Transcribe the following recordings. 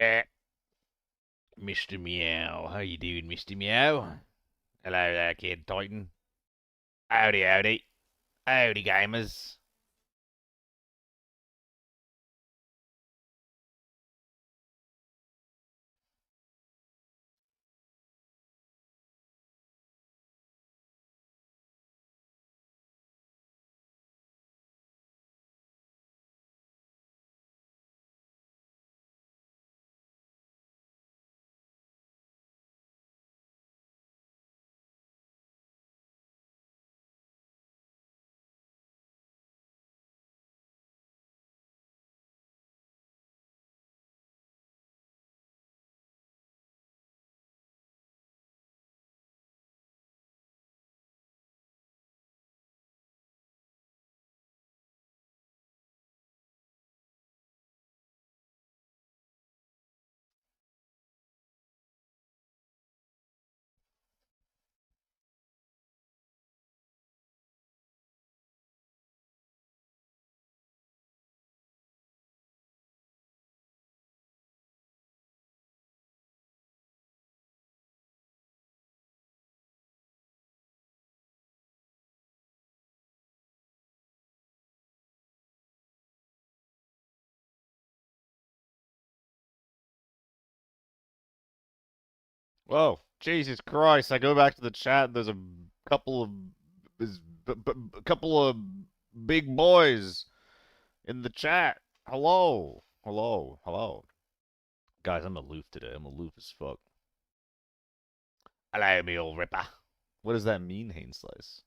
Eh, Mr. Meow. How you doing, Mr. Meow? Hello there, Kid Titan. Howdy, howdy. Howdy, gamers. Whoa, Jesus Christ! I go back to the chat. There's a couple of a couple of big boys in the chat. Hello, hello, hello, guys. I'm aloof today. I'm aloof as fuck. Hello, me old ripper. What does that mean, Hainslice?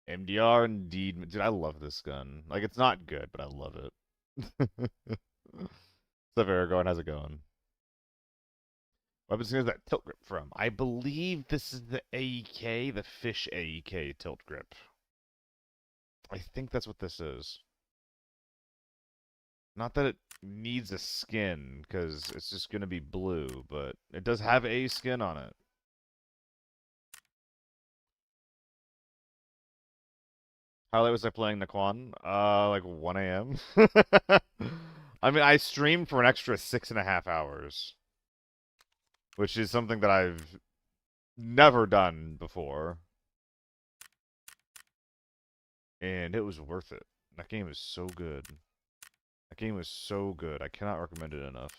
MDR indeed. Dude, I love this gun. Like, it's not good, but I love it. What's up, Aragorn? How's it going? What weapon is that tilt grip from? I believe this is the AEK, the fish AEK tilt grip. I think that's what this is. Not that it needs a skin, because it's just going to be blue, but it does have a skin on it. How late was I playing Naquan? Like 1 a.m. I mean, I streamed for an extra 6.5 hours, which is something that I've never done before. And it was worth it. That game is so good. That game was so good. I cannot recommend it enough.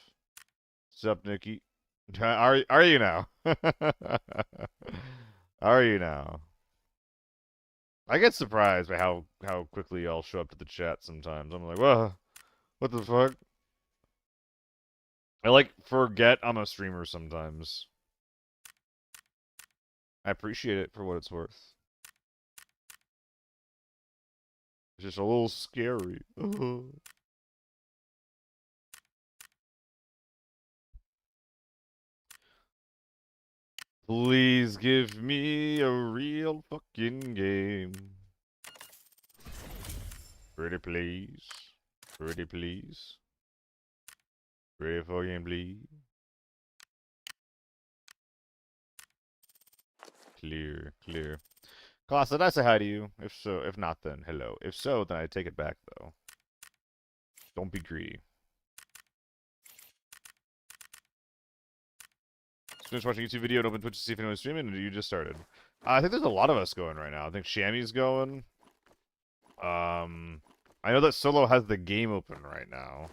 Sup, Nikki? Are you now? Are you now? I get surprised by how quickly y'all show up to the chat sometimes. I'm like, whoa, what the fuck? I like forget I'm a streamer sometimes. I appreciate it for what it's worth. It's just a little scary. Please give me a real fucking game. Pretty please. Pretty please. Pretty fucking please. Clear, clear. Class, did I say hi to you? If so, if not, then hello. If so, then I take it back, though. Don't be greedy. Just watching a YouTube video and open Twitch to see if anyone's streaming, or you just started? I think there's a lot of us going right now. I think Shammy's going. I know that Solo has the game open right now.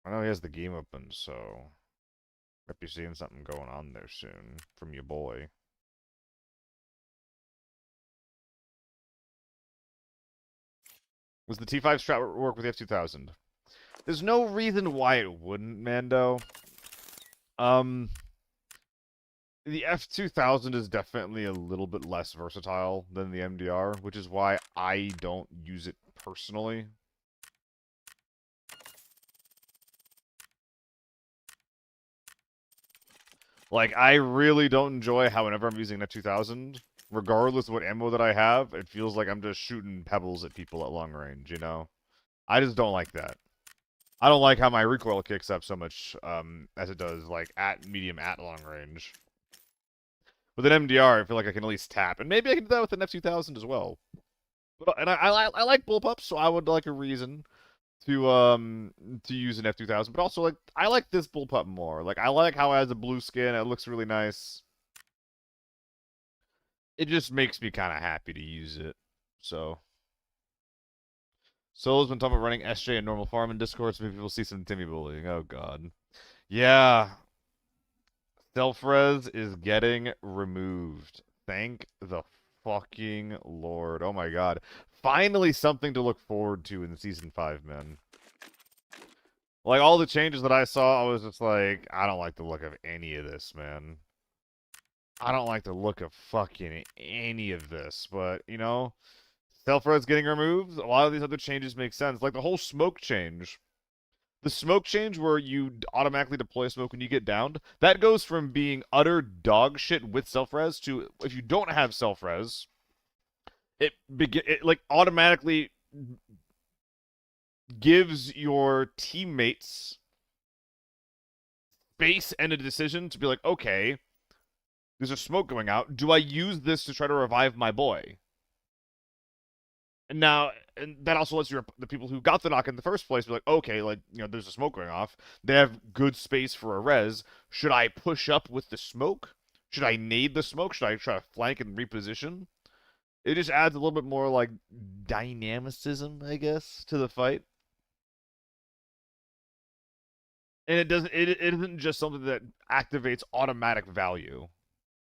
I know he has the game open, so might be seeing something going on there soon from your boy. Was the T5 strat work with the F2000? There's no reason why it wouldn't, Mando. The F2000 is definitely a little bit less versatile than the MDR, which is why I don't use it personally. Like, I really don't enjoy how whenever I'm using an F2000, regardless of what ammo that I have, it feels like I'm just shooting pebbles at people at long range, you know? I just don't like that. I don't like how my recoil kicks up so much as it does, like, at medium, at long range. With an MDR, I feel like I can at least tap. And maybe I can do that with an F2000 as well. But, and I like bullpups, so I would like a reason to use an F2000, but also like I like this bullpup more. Like I like how it has a blue skin. It looks really nice. It just makes me kind of happy to use it. So Solo's been talking about running SJ and normal farm in Discord, so maybe we'll see some Timmy bullying. Oh god. Yeah. Self-res is getting removed. Thank the fucking Lord. Oh my god. Finally something to look forward to in Season 5, man. Like, all the changes that I saw, I was just like, I don't like the look of any of this, man. I don't like the look of fucking any of this, but, you know, self-res getting removed, a lot of these other changes make sense. Like, the whole smoke change. The smoke change where you automatically deploy smoke when you get downed, that goes from being utter dog shit with self-res to, if you don't have self-res, it like automatically gives your teammates space and a decision to be like, okay, there's a smoke going out. Do I use this to try to revive my boy? And now, and that also lets the people who got the knock in the first place be like, okay, like, you know, there's a smoke going off. They have good space for a res. Should I push up with the smoke? Should I nade the smoke? Should I try to flank and reposition? It just adds a little bit more, like, dynamicism, I guess, to the fight. And it isn't just something that activates automatic value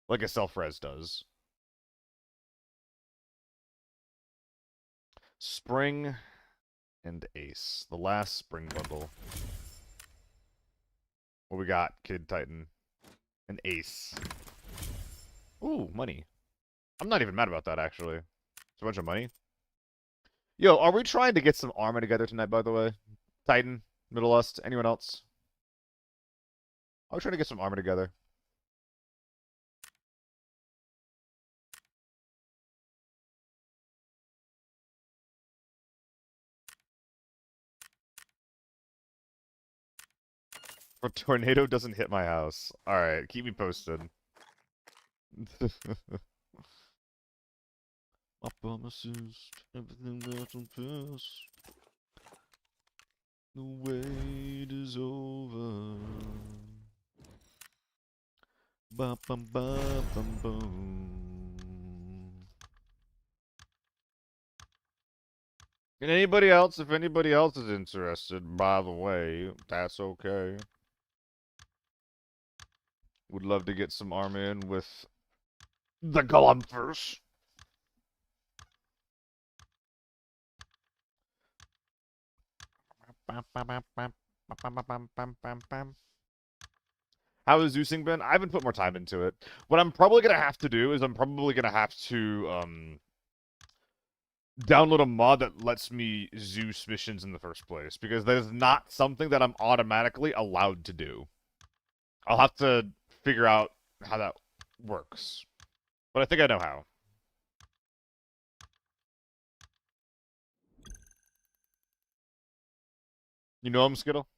like a self-res does. Spring and Ace. The last spring bundle. What we got, Kid Titan? An Ace. Ooh, money. I'm not even mad about that, actually. It's a bunch of money. Yo, are we trying to get some armor together tonight, by the way? Titan, Middle Lust, anyone else? Are we trying to get some armor together? A tornado doesn't hit my house. Alright, keep me posted. My promises, everything that's on pass. The wait is over. Ba bum ba bum bum. And anybody else, if anybody else is interested, by the way, that's okay. Would love to get some armor in with the Glumpers. How has Zeusing been? I haven't put more time into it. What I'm probably gonna have to do is I'm probably gonna have to download a mod that lets me Zeus missions in the first place, because that is not something that I'm automatically allowed to do. I'll have to figure out how that works. But I think I know how. You know him, Skittle?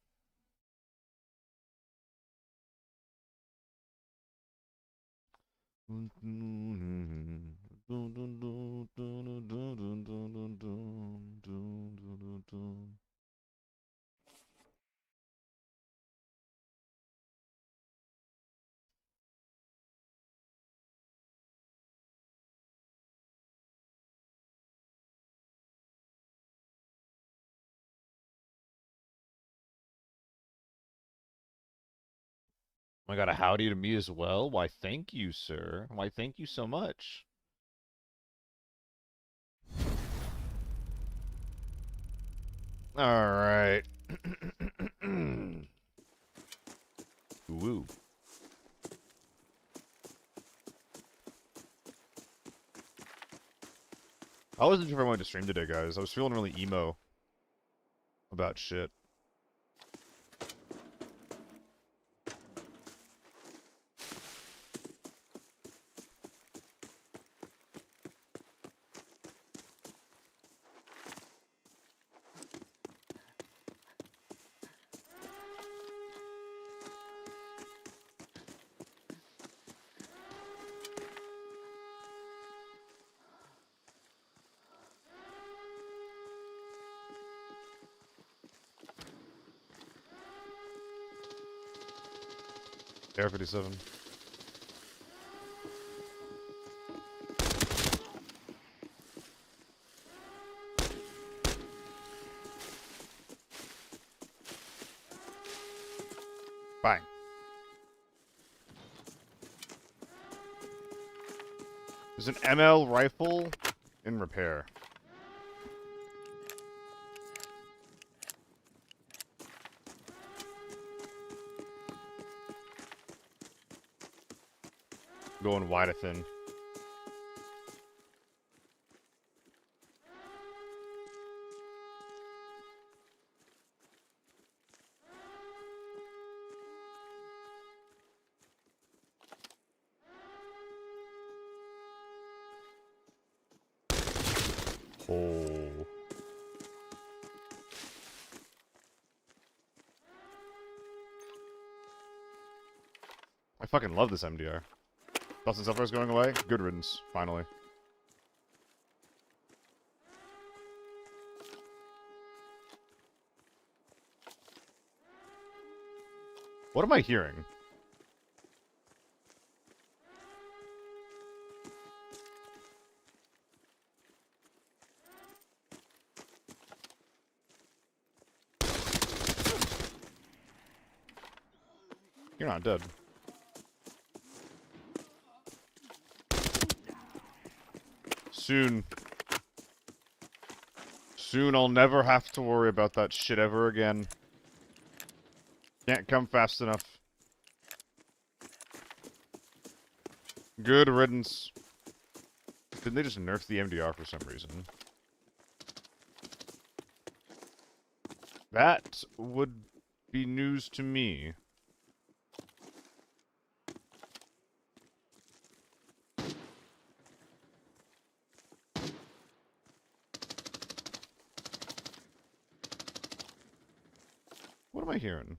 I got a howdy to me as well. Why, thank you, sir. Why, thank you so much. All right. Woo. I wasn't sure if I wanted to stream today, guys. I was feeling really emo about shit. Air 57. Bang. There's an ML rifle in repair. Going wide or thin. Oh. I fucking love this MDR. Dustin Sulphur's going away? Good riddance, finally. What am I hearing? You're not dead. Soon. Soon I'll never have to worry about that shit ever again. Can't come fast enough. Good riddance. Didn't they just nerf the MDR for some reason? That would be news to me. What am I hearing?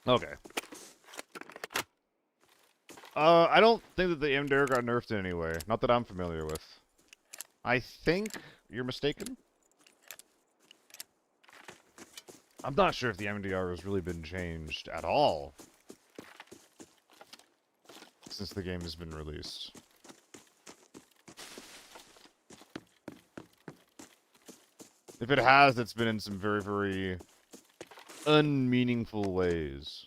Okay. I don't think that the MDR got nerfed in any way. Not that I'm familiar with. I think you're mistaken. I'm not sure if the MDR has really been changed at all since the game has been released. If it has, it's been in some very, very unmeaningful ways.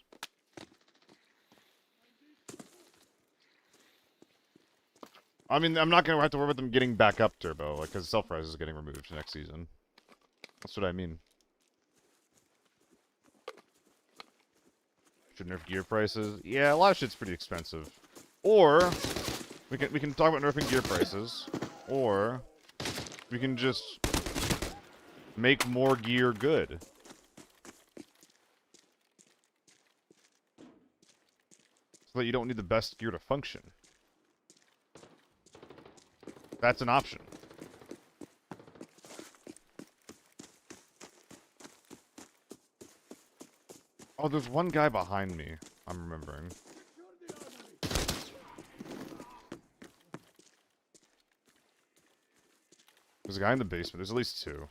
I mean, I'm not gonna have to worry about them getting back up turbo, like, because self-rise is getting removed next season. That's what I mean. Should nerf gear prices? Yeah, a lot of shit's pretty expensive. Or we can talk about nerfing gear prices, or we can just make more gear good. So that you don't need the best gear to function. That's an option. Oh, there's one guy behind me, I'm remembering. There's a guy in the basement. There's at least two.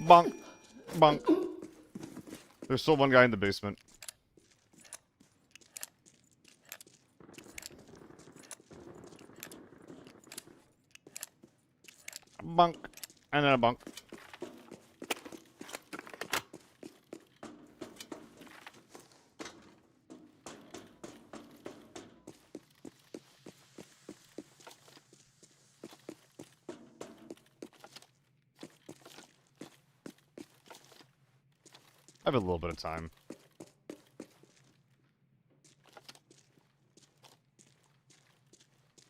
Bonk. Bonk. There's still one guy in the basement. A bunk. And then a bunk. I have a little bit of time.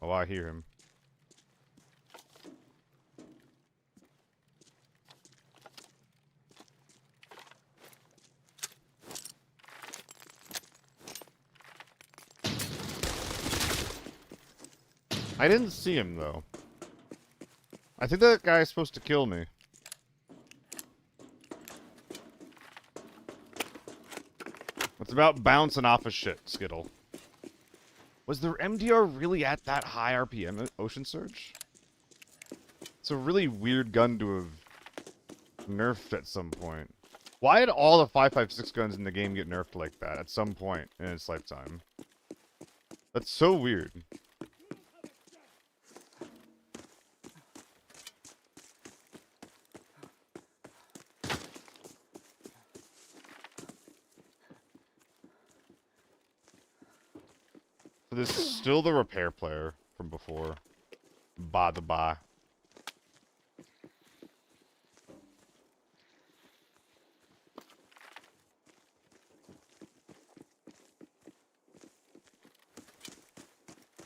Oh, I hear him. I didn't see him, though. I think that guy is supposed to kill me. It's about bouncing off of shit, Skittle. Was their MDR really at that high RPM at Ocean Surge? It's a really weird gun to have nerfed at some point. Why did all the 5.56 guns in the game get nerfed like that at some point in its lifetime? That's so weird. So this is still the repair player from before. Ba the ba.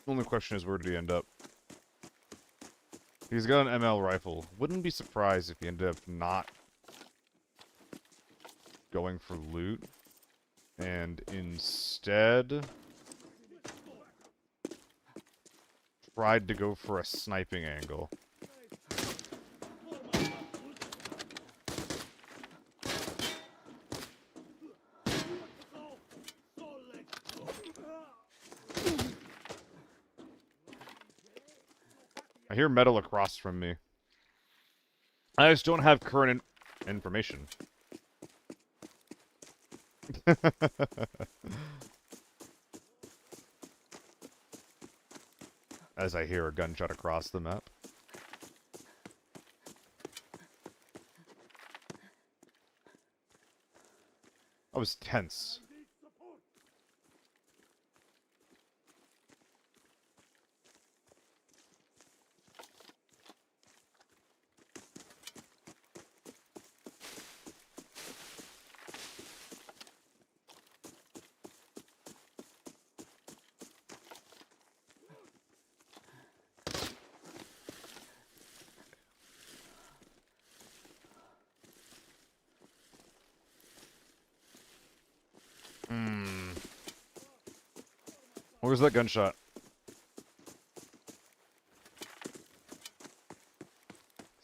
The only question is, where did he end up? He's got an ML rifle. Wouldn't be surprised if he ended up not going for loot and instead tried to go for a sniping angle. I hear metal across from me. I just don't have current information. As I hear a gunshot across the map. I was tense. Where's that gunshot?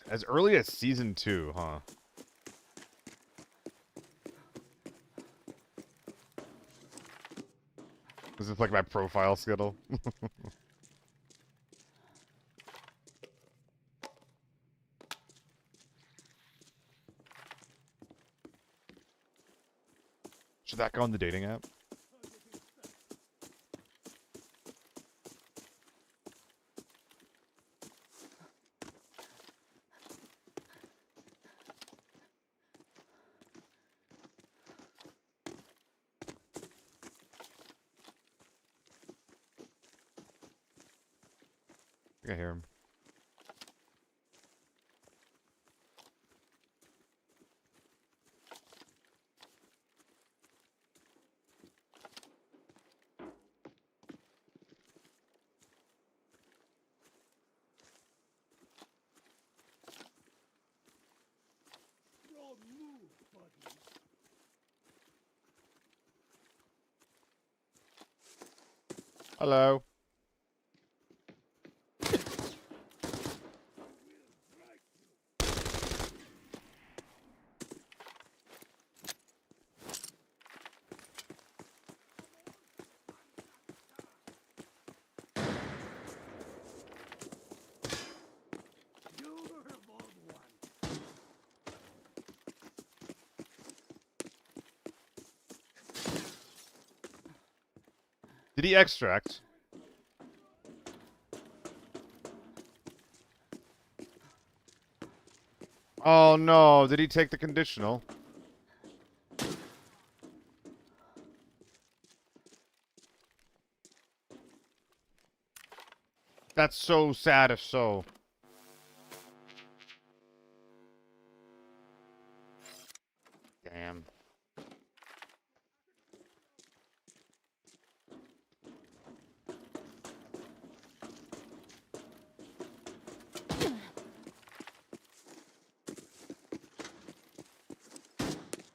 As early as Season 2, huh? Is this like my profile, Skittle? Should that go on the dating app? I hear him. Hello. Did he extract? Oh no, did he take the conditional? That's so sad if so. Damn.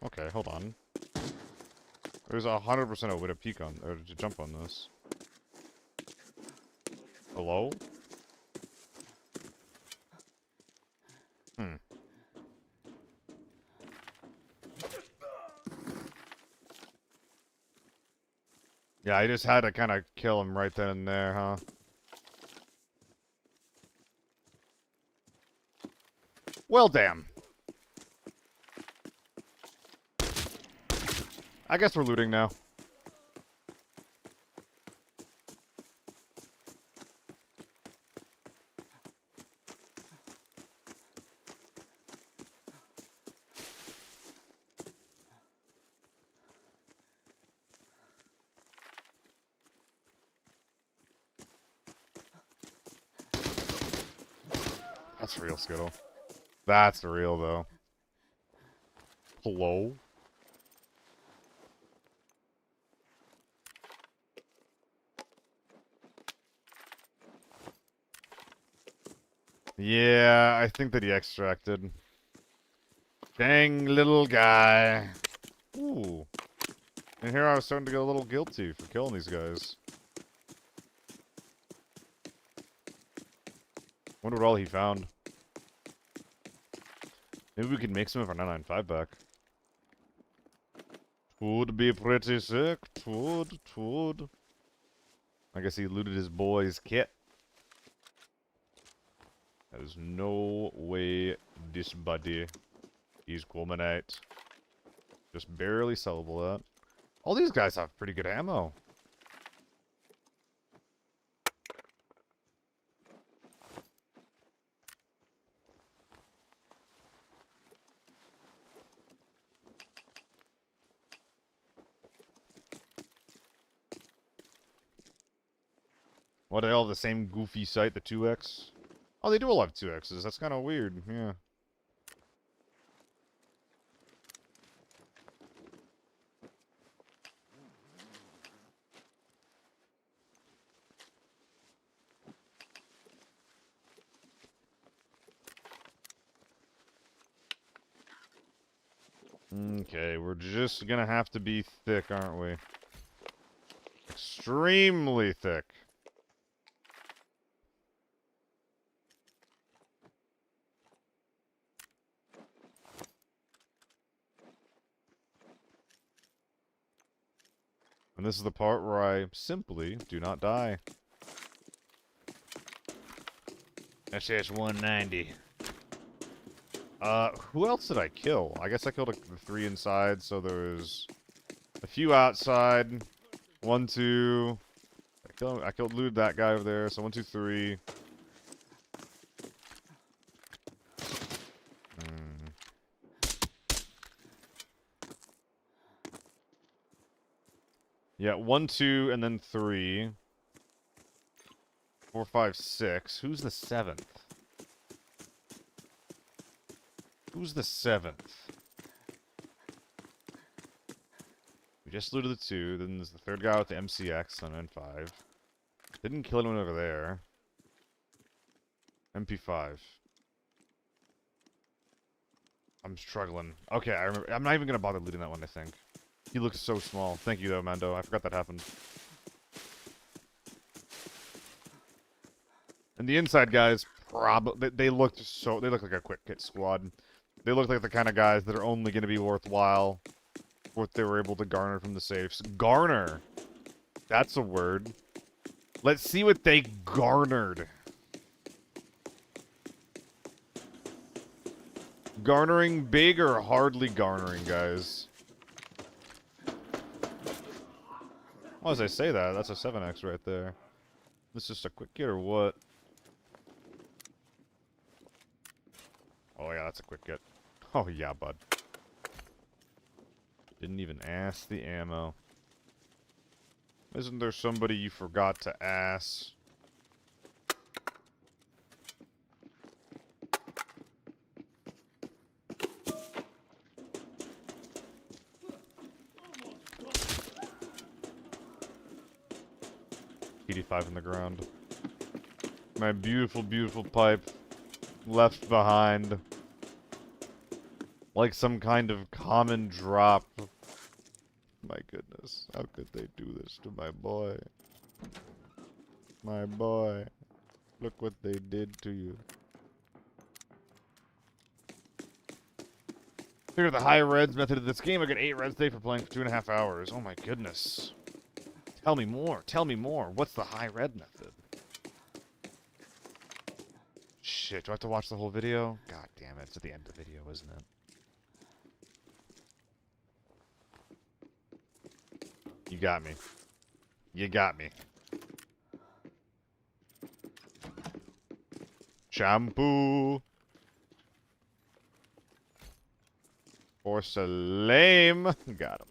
Okay, hold on. There's 100% a way to peek on, or to jump on this. Hello? Hmm. Yeah, I just had to kind of kill him right then and there, huh? Well, damn. I guess we're looting now. That's real, Skittle. That's the real, though. Hello? Yeah, I think that he extracted. Dang little guy. Ooh. And here I was starting to get a little guilty for killing these guys. Wonder what all he found. Maybe we could make some of our 995 back. Would be pretty sick. Would. I guess he looted his boy's kit. There's no way this buddy is coming out. Just barely sellable that. All these guys have pretty good ammo. What, they all have the same goofy sight, the 2X? Oh, they do all have 2Xs. That's kind of weird, yeah. Okay, we're just gonna have to be thick, aren't we? Extremely thick. And this is the part where I simply do not die. SS-190. Who else did I kill? I guess I killed the 3 inside, so there was a few outside. 1, 2. I killed looted that guy over there, so 1, 2, 3. Yeah, 1, 2, and then 3. 4, 5, 6. Who's the 7th? Who's the 7th? We just looted the 2, then there's the 3rd guy with the MCX on N5. Didn't kill anyone over there. MP5. I'm struggling. Okay, I remember. I'm not even gonna bother looting that one, I think. He looks so small. Thank you, though, Mando. I forgot that happened. And the inside guys, they look like a quick hit squad. They look like the kind of guys that are only going to be worthwhile for what they were able to garner from the safes. Garner! That's a word. Let's see what they garnered. Garnering big or hardly garnering, guys? Well, as I say that, that's a 7x right there. This just a quick hit or what? Oh yeah, that's a quick hit. Oh yeah, bud. Didn't even ask the ammo. Isn't there somebody you forgot to ask? PD5 in the ground. My beautiful, beautiful pipe. Left behind. Like some kind of common drop. My goodness. How could they do this to my boy? My boy. Look what they did to you. Figure the high reds method of this game. I get 8 reds today for playing for 2.5 hours. Oh my goodness. Tell me more. Tell me more. What's the high red method? Shit, do I have to watch the whole video? God damn it. It's at the end of the video, isn't it? You got me. You got me. Shampoo. Porcelain. Got him.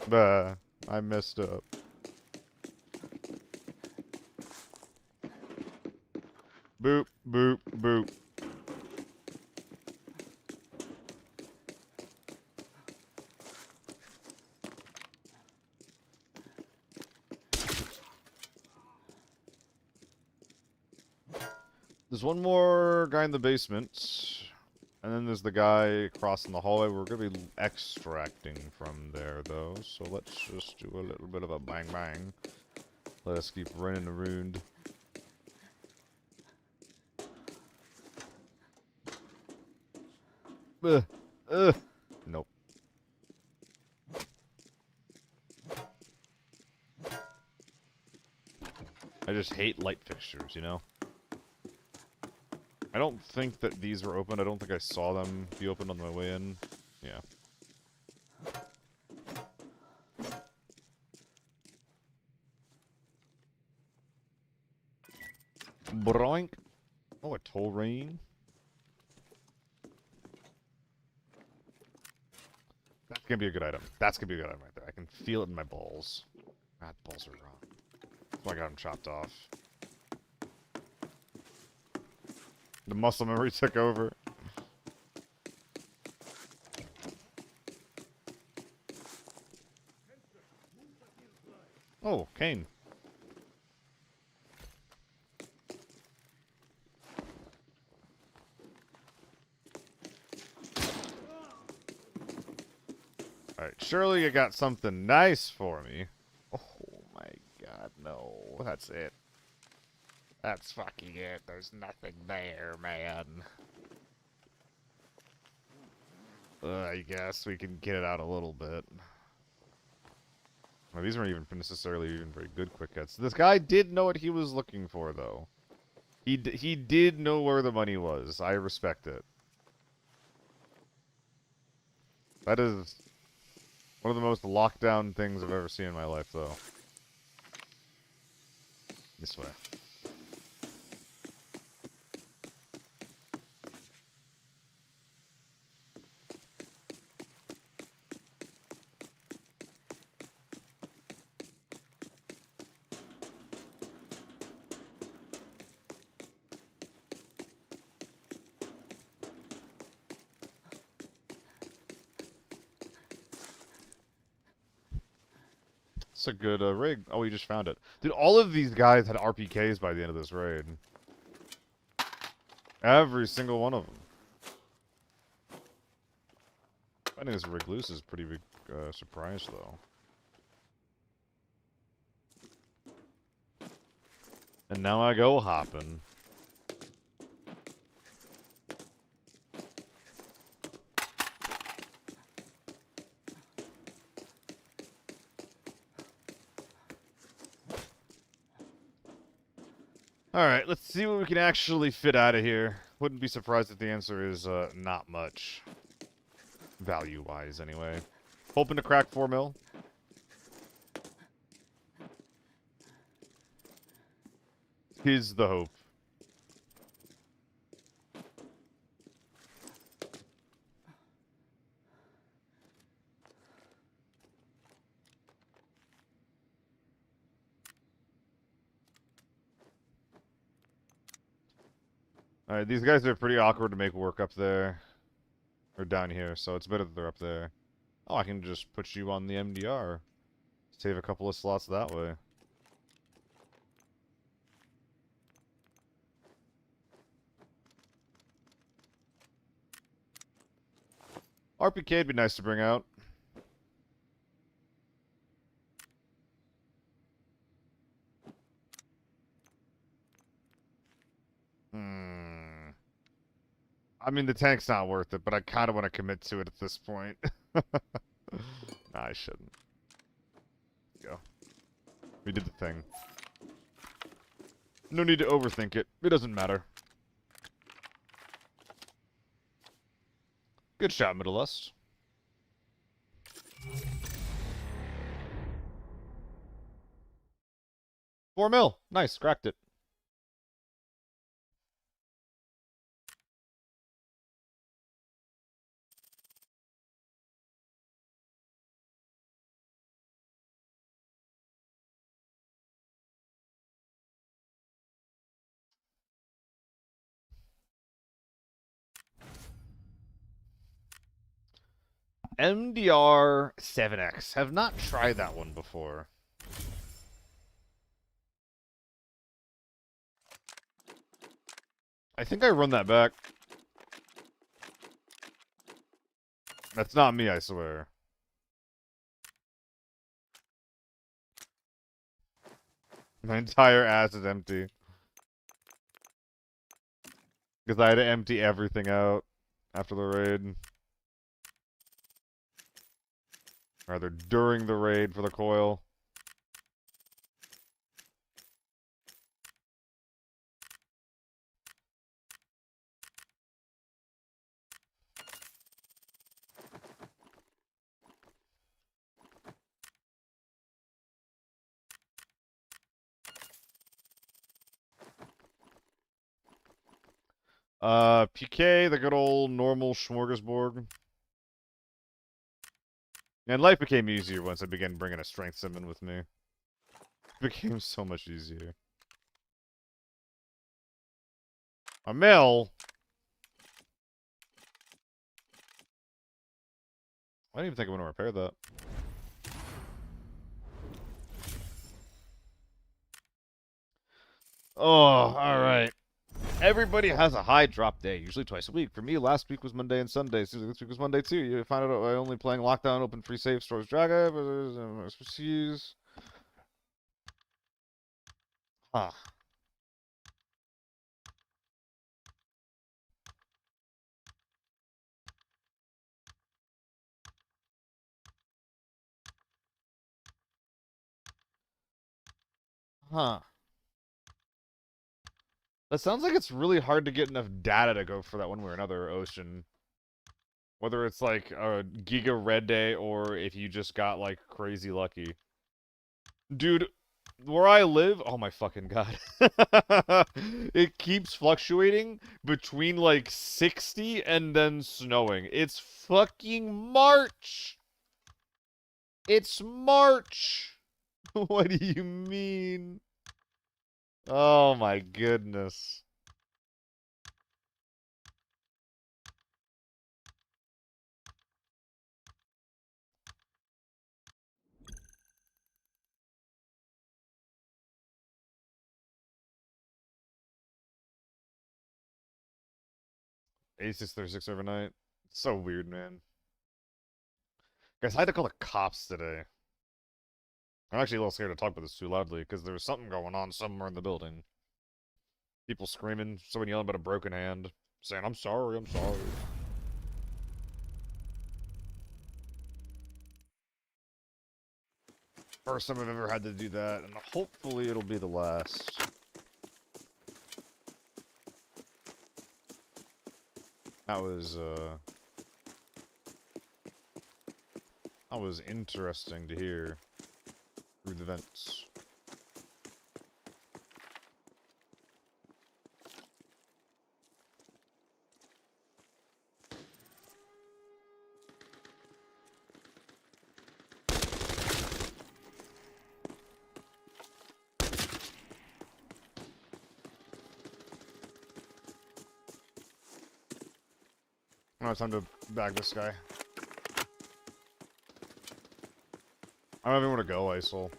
Bah, I messed up. Boop, boop, boop. There's one more guy in the basement. And then there's the guy crossing the hallway. We're going to be extracting from there, though. So let's just do a little bit of a bang bang. Let us keep running around. Nope. I just hate light fixtures, you know? I don't think that these were open. I don't think I saw them be opened on my way in. Yeah. Broink. Oh, a toll ring. That's gonna be a good item. That's gonna be a good item right there. I can feel it in my balls. God, balls are wrong. Oh, I got them chopped off. The muscle memory took over. Oh, Kane. Alright, surely you got something nice for me. Oh my god, no. That's it. That's fucking it. There's nothing there, man. I guess we can get it out a little bit. Well, these weren't even necessarily even very good quick hits. This guy did know what he was looking for, though. He did know where the money was. I respect it. That is one of the most lockdown things I've ever seen in my life, though. This way. It's a good rig. Oh, we just found it. Dude, all of these guys had RPKs by the end of this raid. Every single one of them. Finding this rig loose is a pretty big surprise, though. And now I go hopping. Alright, let's see what we can actually fit out of here. Wouldn't be surprised if the answer is not much. Value-wise, anyway. Hoping to crack 4 mil. Tis the hope. Alright, these guys are pretty awkward to make work up there. Or down here, so it's better that they're up there. Oh, I can just put you on the MDR. Save a couple of slots that way. RPK'd be nice to bring out. I mean, the tank's not worth it, but I kind of want to commit to it at this point. Nah, I shouldn't. Go. We did the thing. No need to overthink it. It doesn't matter. Good shot, Middle Lust. $4 mil. Nice, cracked it. MDR 7X. Have not tried that one before. I think I run that back. That's not me, I swear. My entire ass is empty. Because I had to empty everything out after the raid. Rather, during the raid for the coil. PK, the good old normal smorgasbord. And life became easier once I began bringing a strength sim in with me. It became so much easier. A mill? I don't even think I want to repair that. Oh, alright. Everybody has a high drop day, usually twice a week. For me, last week was Monday and Sunday. So this week was Monday too. You find out I'm only playing Lockdown, Open Free Save, Stores Draga, SPCs. Huh. Huh. That sounds like it's really hard to get enough data to go for that one way or another, Ocean. Whether it's like a Giga Red Day or if you just got like crazy lucky. Dude, where I live, oh my fucking god. It keeps fluctuating between like 60 and then snowing. It's fucking March! It's March! What do you mean? Oh my goodness. A636 overnight. So weird, man. Guys, I had to call the cops today. I'm actually a little scared to talk about this too loudly because there's something going on somewhere in the building. People screaming, someone yelling about a broken hand, saying, I'm sorry, I'm sorry. First time I've ever had to do that, and hopefully it'll be the last. That was, That was interesting to hear through the vents. Now it's time to bag this guy. I don't even want to go, ISIL.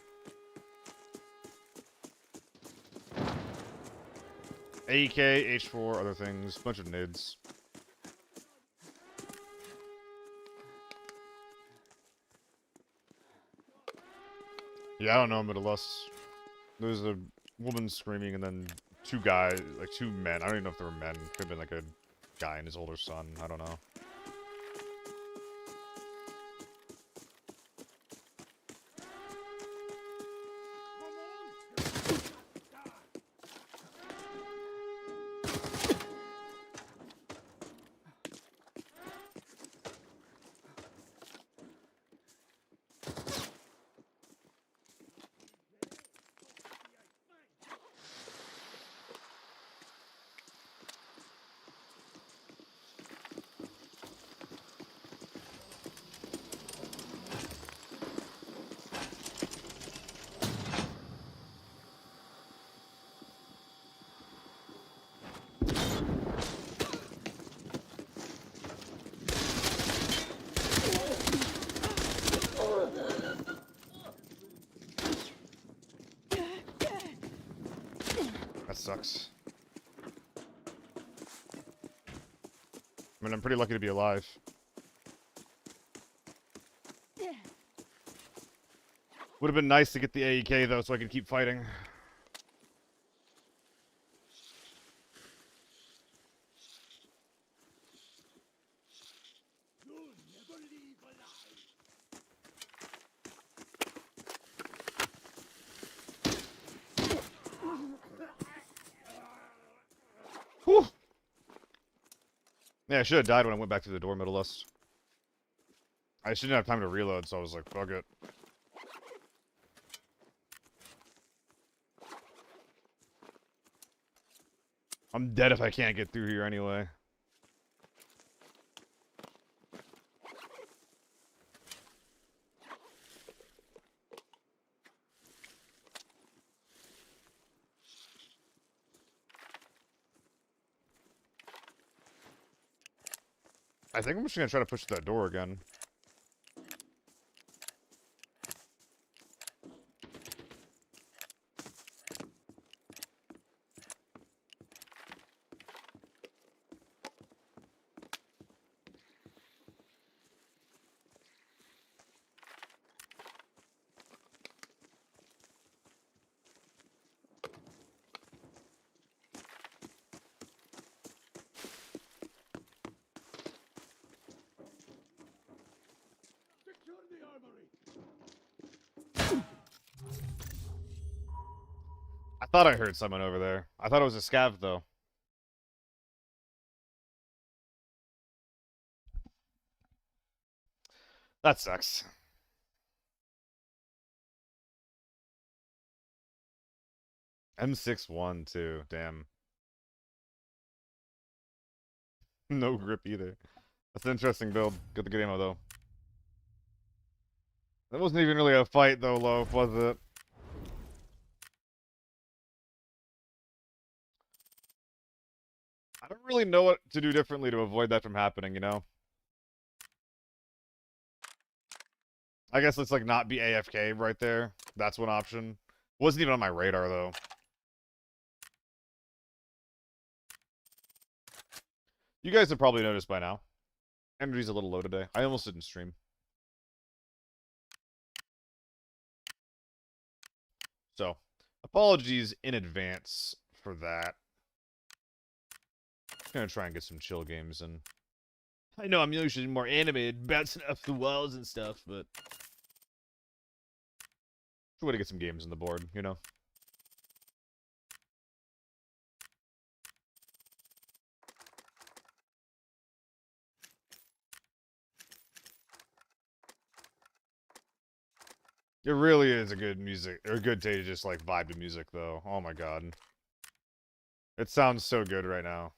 AK, H4, other things. Bunch of nids. Yeah, I don't know, Middle Us. There's a woman screaming and then two guys, like two men. I don't even know if they were men. Could have been like a guy and his older son. I don't know. That sucks. I mean, I'm pretty lucky to be alive. Would have been nice to get the AEK, though, so I could keep fighting. Whew. Yeah, I should have died when I went back to the door, Middle Us. I just didn't have time to reload, so I was like, fuck it. I'm dead if I can't get through here anyway. I think I'm just gonna try to push that door again. I thought I heard someone over there. I thought it was a scav, though. That sucks. M61, too. Damn. No grip either. That's an interesting build. Got the good ammo, though. That wasn't even really a fight, though, Loaf, was it? I don't really know what to do differently to avoid that from happening, you know? I guess let's, like, not be AFK right there. That's one option. Wasn't even on my radar, though. You guys have probably noticed by now. Energy's a little low today. I almost didn't stream. So, apologies in advance for that. I'm gonna try and get some chill games in. I know I'm usually more animated, bouncing up the walls and stuff, but it's a way to get some games on the board, you know? It really is a good music, or a good day to just like vibe to music, though. Oh my god, it sounds so good right now.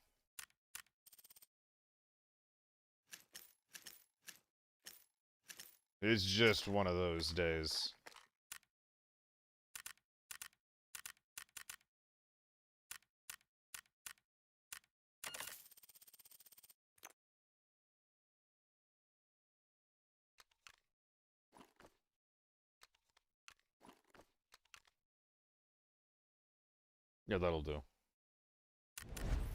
It's just one of those days. Yeah, that'll do.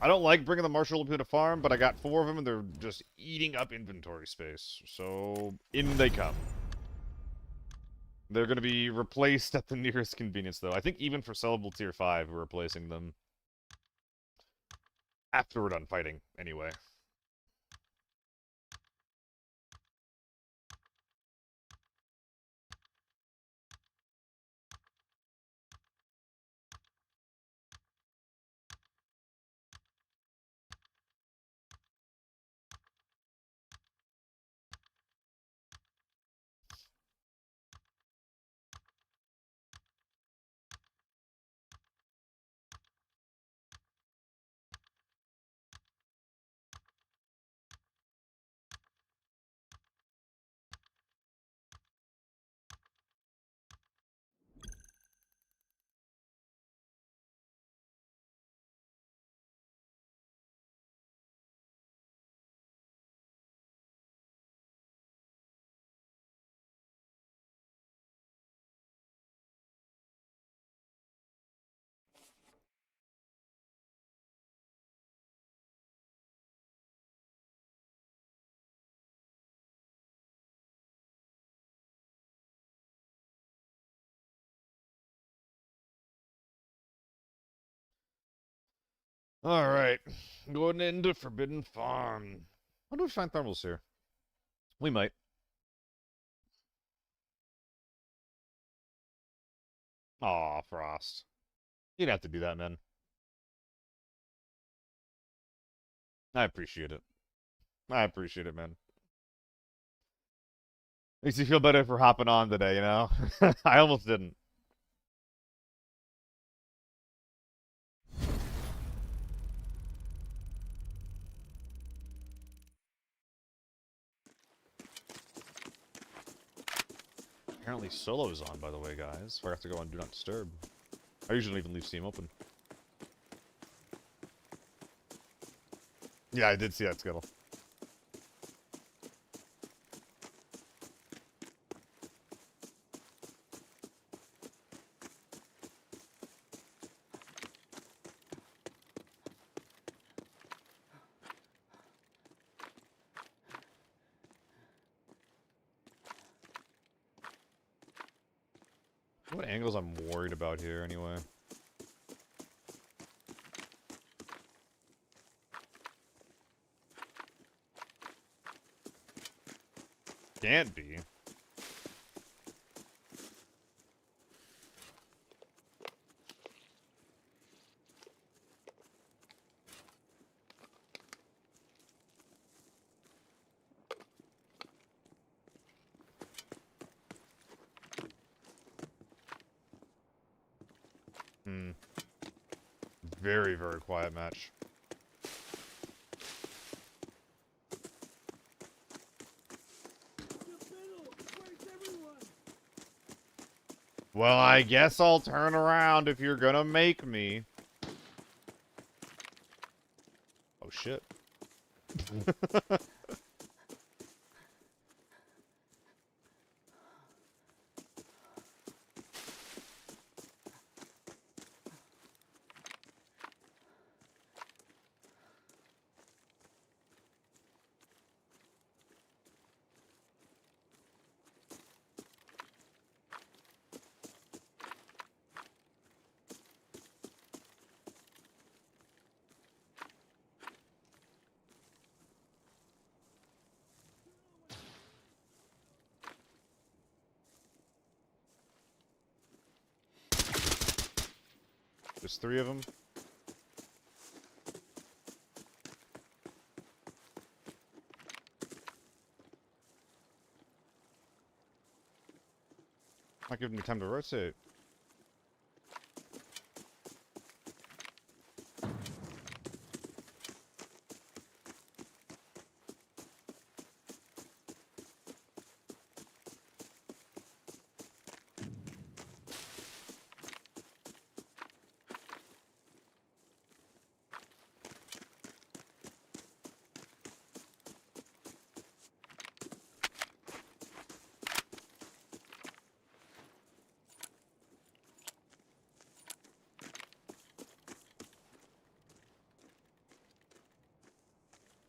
I don't like bringing the marshal up to the farm, but I got 4 of them, and they're just eating up inventory space. So, in they come. They're going to be replaced at the nearest convenience, though. I think even for sellable tier 5, we're replacing them. After we're done fighting, anyway. Alright. Going into Forbidden Farm. Why do we find thermals here? We might. Aw, Frost. You'd have to do that, man. I appreciate it. I appreciate it, man. Makes you feel better for hopping on today, you know? I almost didn't. Apparently Solo's on, by the way, guys. I have to go on Do Not Disturb. I usually don't even leave Steam open. Yeah, I did see that, Skittle. What angles I'm worried about here, anyway? Can't be. Very, very quiet match. Well, I guess I'll turn around if you're gonna make me. Oh, shit. There's 3 of them. Not giving me time to rotate.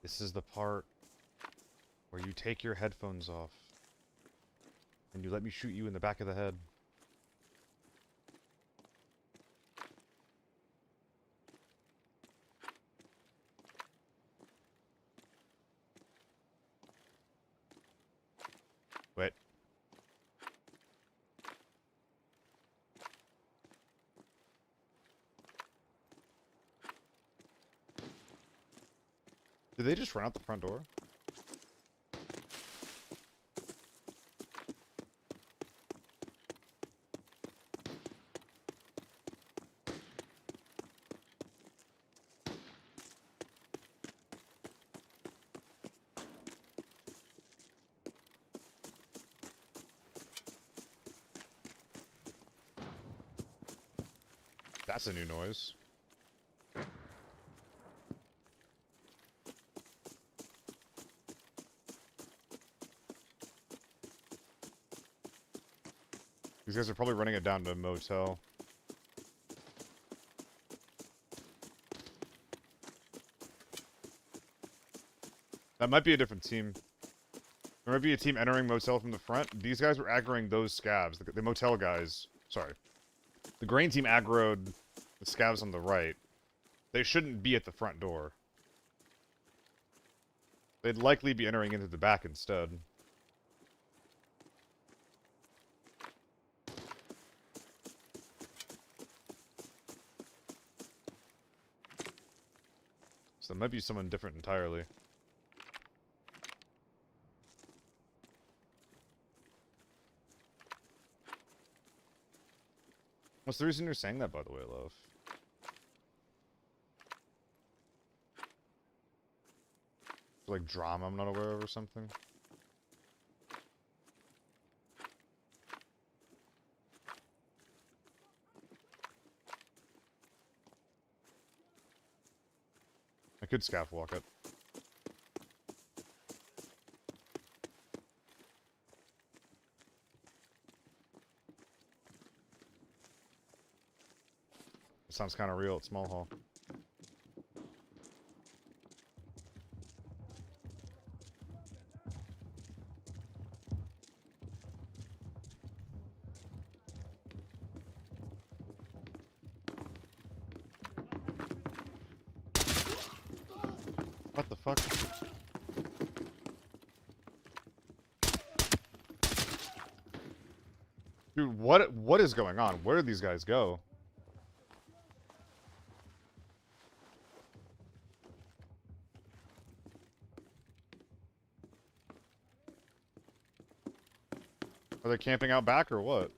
This is the part where you take your headphones off and you let me shoot you in the back of the head. Wait. Did they just run out the front door? That's a new noise. These guys are probably running it down to a motel. That might be a different team. There might be a team entering motel from the front. These guys were aggroing those scavs, the motel guys. Sorry. The grain team aggroed the scavs on the right. They shouldn't be at the front door. They'd likely be entering into the back instead. So it might be someone different entirely. What's the reason you're saying that, by the way, love? Like drama I'm not aware of or something? I could scaff walk it. It sounds kind of real at small hall. What the fuck? Dude, what is going on? Where did these guys go? Are they camping out back or what?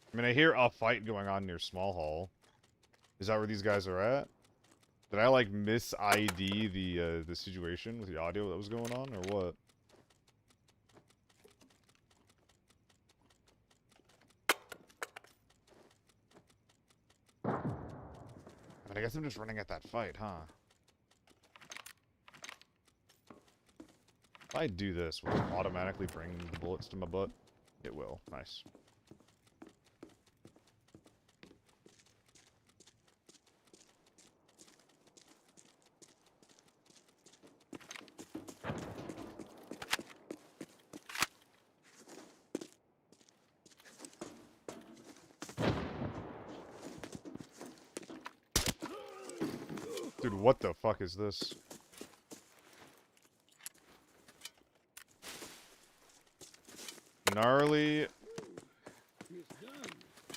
I mean, I hear a fight going on near Small Hall. Is that where these guys are at? Did I, like, mis-ID the situation with the audio that was going on, or what? I mean, I guess I'm just running at that fight, huh? If I do this, will it automatically bring the bullets to my butt? It will. Nice. Dude, what the fuck is this? Gnarly.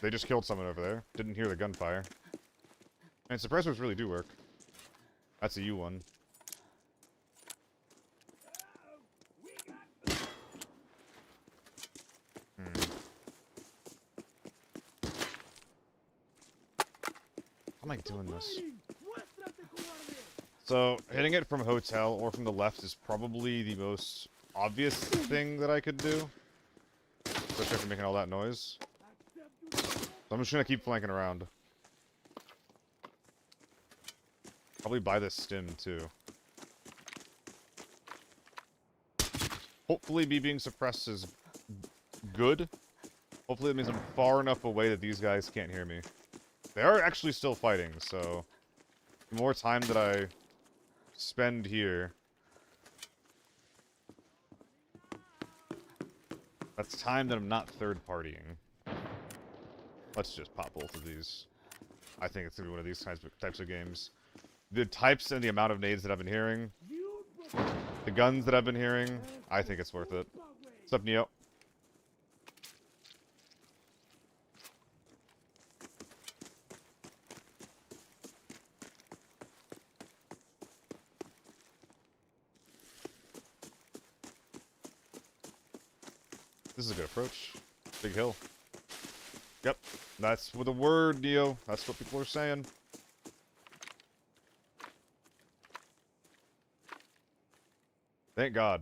They just killed someone over there. Didn't hear the gunfire. And suppressors really do work. That's a U1. How am I doing this? So, hitting it from hotel or from the left is probably the most obvious thing that I could do. Especially after making all that noise. So I'm just gonna keep flanking around. Probably buy this stim, too. Hopefully me being suppressed is good. Hopefully it means I'm far enough away that these guys can't hear me. They are actually still fighting, so... the more time that I spend here... that's time that I'm not third-partying. Let's just pop both of these. I think it's gonna be one of these types of games. The types and the amount of nades that I've been hearing, the guns that I've been hearing, I think it's worth it. What's up, Neo? This is a good approach. Big hill. Yep, that's with a word, Neo. That's what people are saying. Thank God.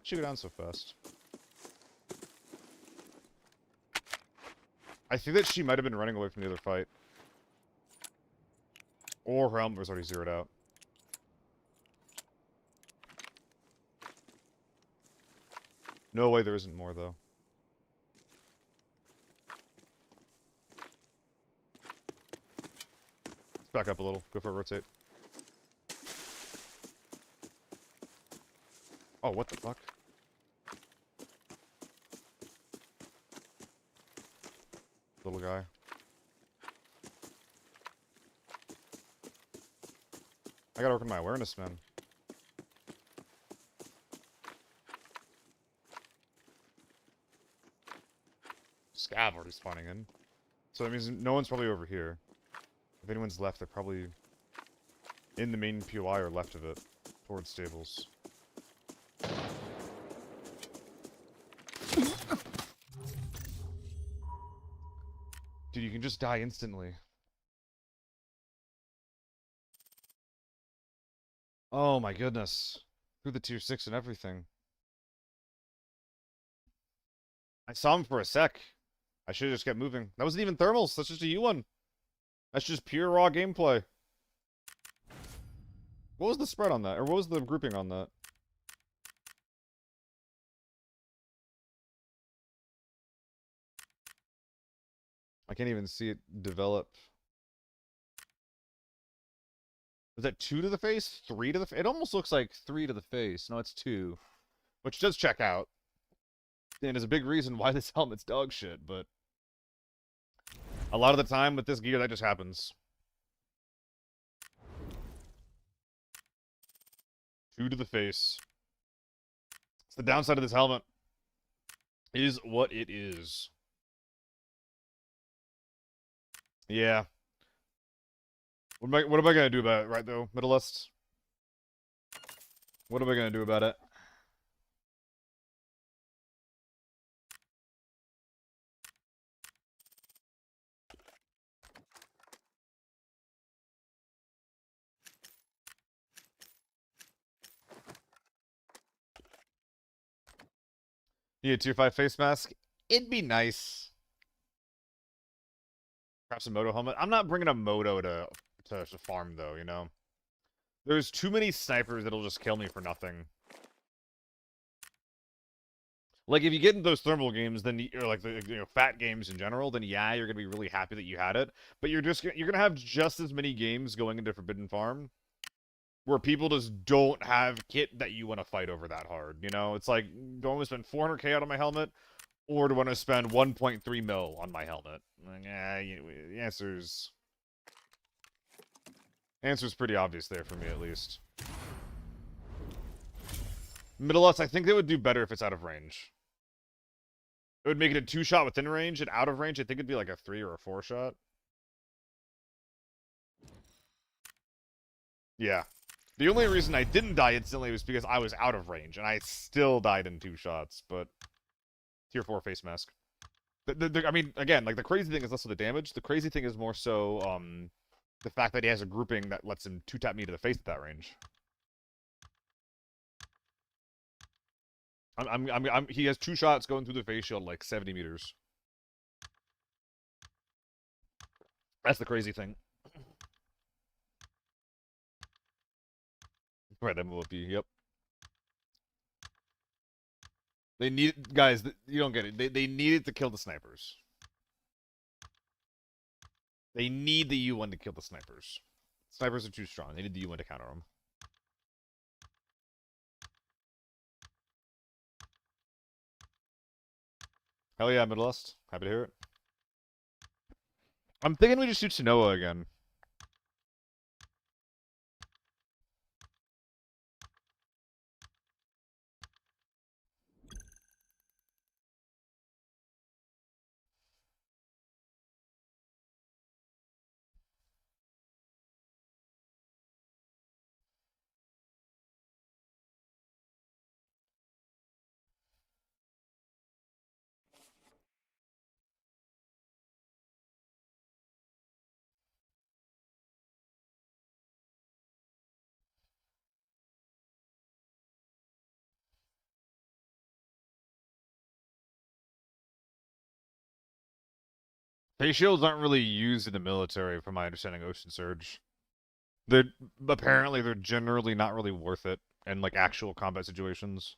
She go down so fast. I think that she might have been running away from the other fight. Or her helmet was already zeroed out. No way there isn't more, though. Let's back up a little. Go for a rotate. Oh, what the fuck? Little guy. I gotta work on my awareness, man. Scav already spawning in. So that means no one's probably over here. If anyone's left, they're probably in the main POI or left of it, towards stables. Dude, you can just die instantly. Oh my goodness. Through the tier 6 and everything. I saw him for a sec. I should have just kept moving. That wasn't even thermals. That's just a U1. That's just pure raw gameplay. What was the spread on that? Or what was the grouping on that? I can't even see it develop. Was that 2 to the face? 3 to the face? It almost looks like 3 to the face. No, it's 2. Which does check out. And is a big reason why this helmet's dog shit, but... a lot of the time with this gear, that just happens. 2 to the face. It's the downside of this helmet. Is what it is. Yeah. What am I gonna do about it, right, though, Middleists? What am I gonna do about it? Yeah, tier 5 face mask? It'd be nice. Perhaps a moto helmet. I'm not bringing a moto to farm, though, you know? There's too many snipers that'll just kill me for nothing. Like, if you get into those thermal games, then, or like the fat games in general, then yeah, you're gonna be really happy that you had it. But you're gonna have just as many games going into Forbidden Farm where people just don't have kit that you want to fight over that hard. You know, it's like, do I want to spend 400k out on my helmet, or do I want to spend 1.3 mil on my helmet? Like, the answer's pretty obvious there for me, at least. Middle us, I think they would do better if it's out of range. It would make it a 2-shot within range, and out of range, I think it'd be like a 3 or a 4-shot. Yeah. The only reason I didn't die instantly was because I was out of range, and I still died in 2 shots, but... Tier 4 face mask. I mean, again, like, the crazy thing is less of the damage. The crazy thing is more so, the fact that he has a grouping that lets him 2-tap me to the face at that range. He has 2 shots going through the face shield like 70 meters. That's the crazy thing. Right, MOP, yep. They need, guys, you don't get it. They needed to kill the snipers. They need the U1 to kill the snipers. Snipers are too strong. They need the U1 to counter them. Hell yeah, Middlest. Happy to hear it. I'm thinking we just shoot Sonoa again. Face shields aren't really used in the military, from my understanding. Ocean Surge. Apparently they're generally not really worth it in like actual combat situations.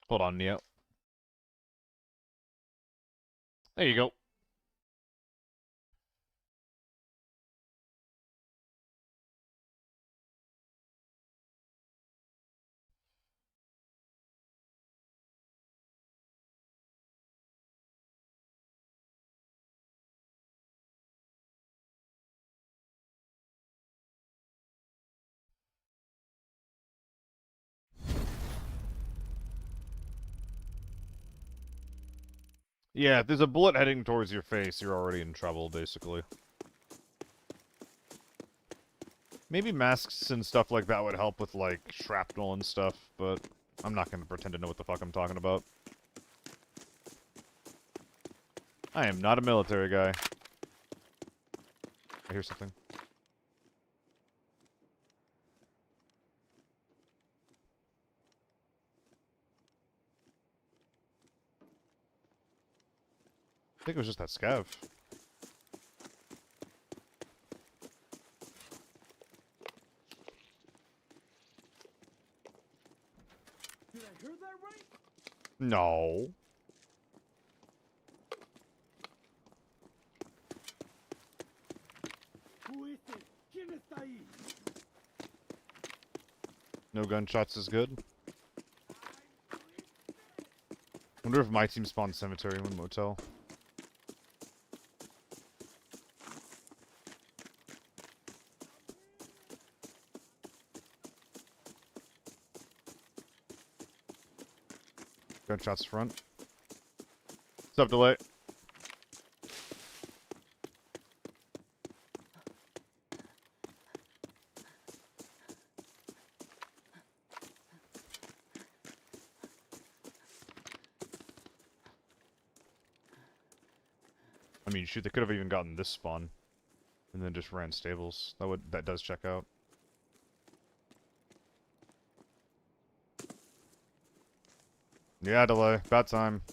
Hold on, Neo. There you go. Yeah, if there's a bullet heading towards your face, you're already in trouble, basically. Maybe masks and stuff like that would help with, like, shrapnel and stuff, but I'm not gonna pretend to know what the fuck I'm talking about. I am not a military guy. I hear something. I think it was just that scav. Did I hear that right? No. ¿Who is it? ¿Quién está ahí? No gunshots is good. Wonder if my team spawned cemetery in motel. Gunshots front. What's up, delay? I mean, shoot, they could have even gotten this spawn, and then just ran stables. That does check out. Yeah, delay. Bad time.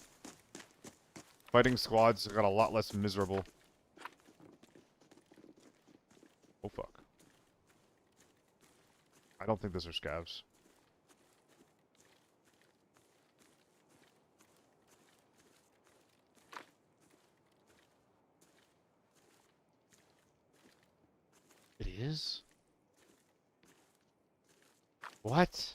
Fighting squads got a lot less miserable. Oh fuck. I don't think those are scavs. It is? What?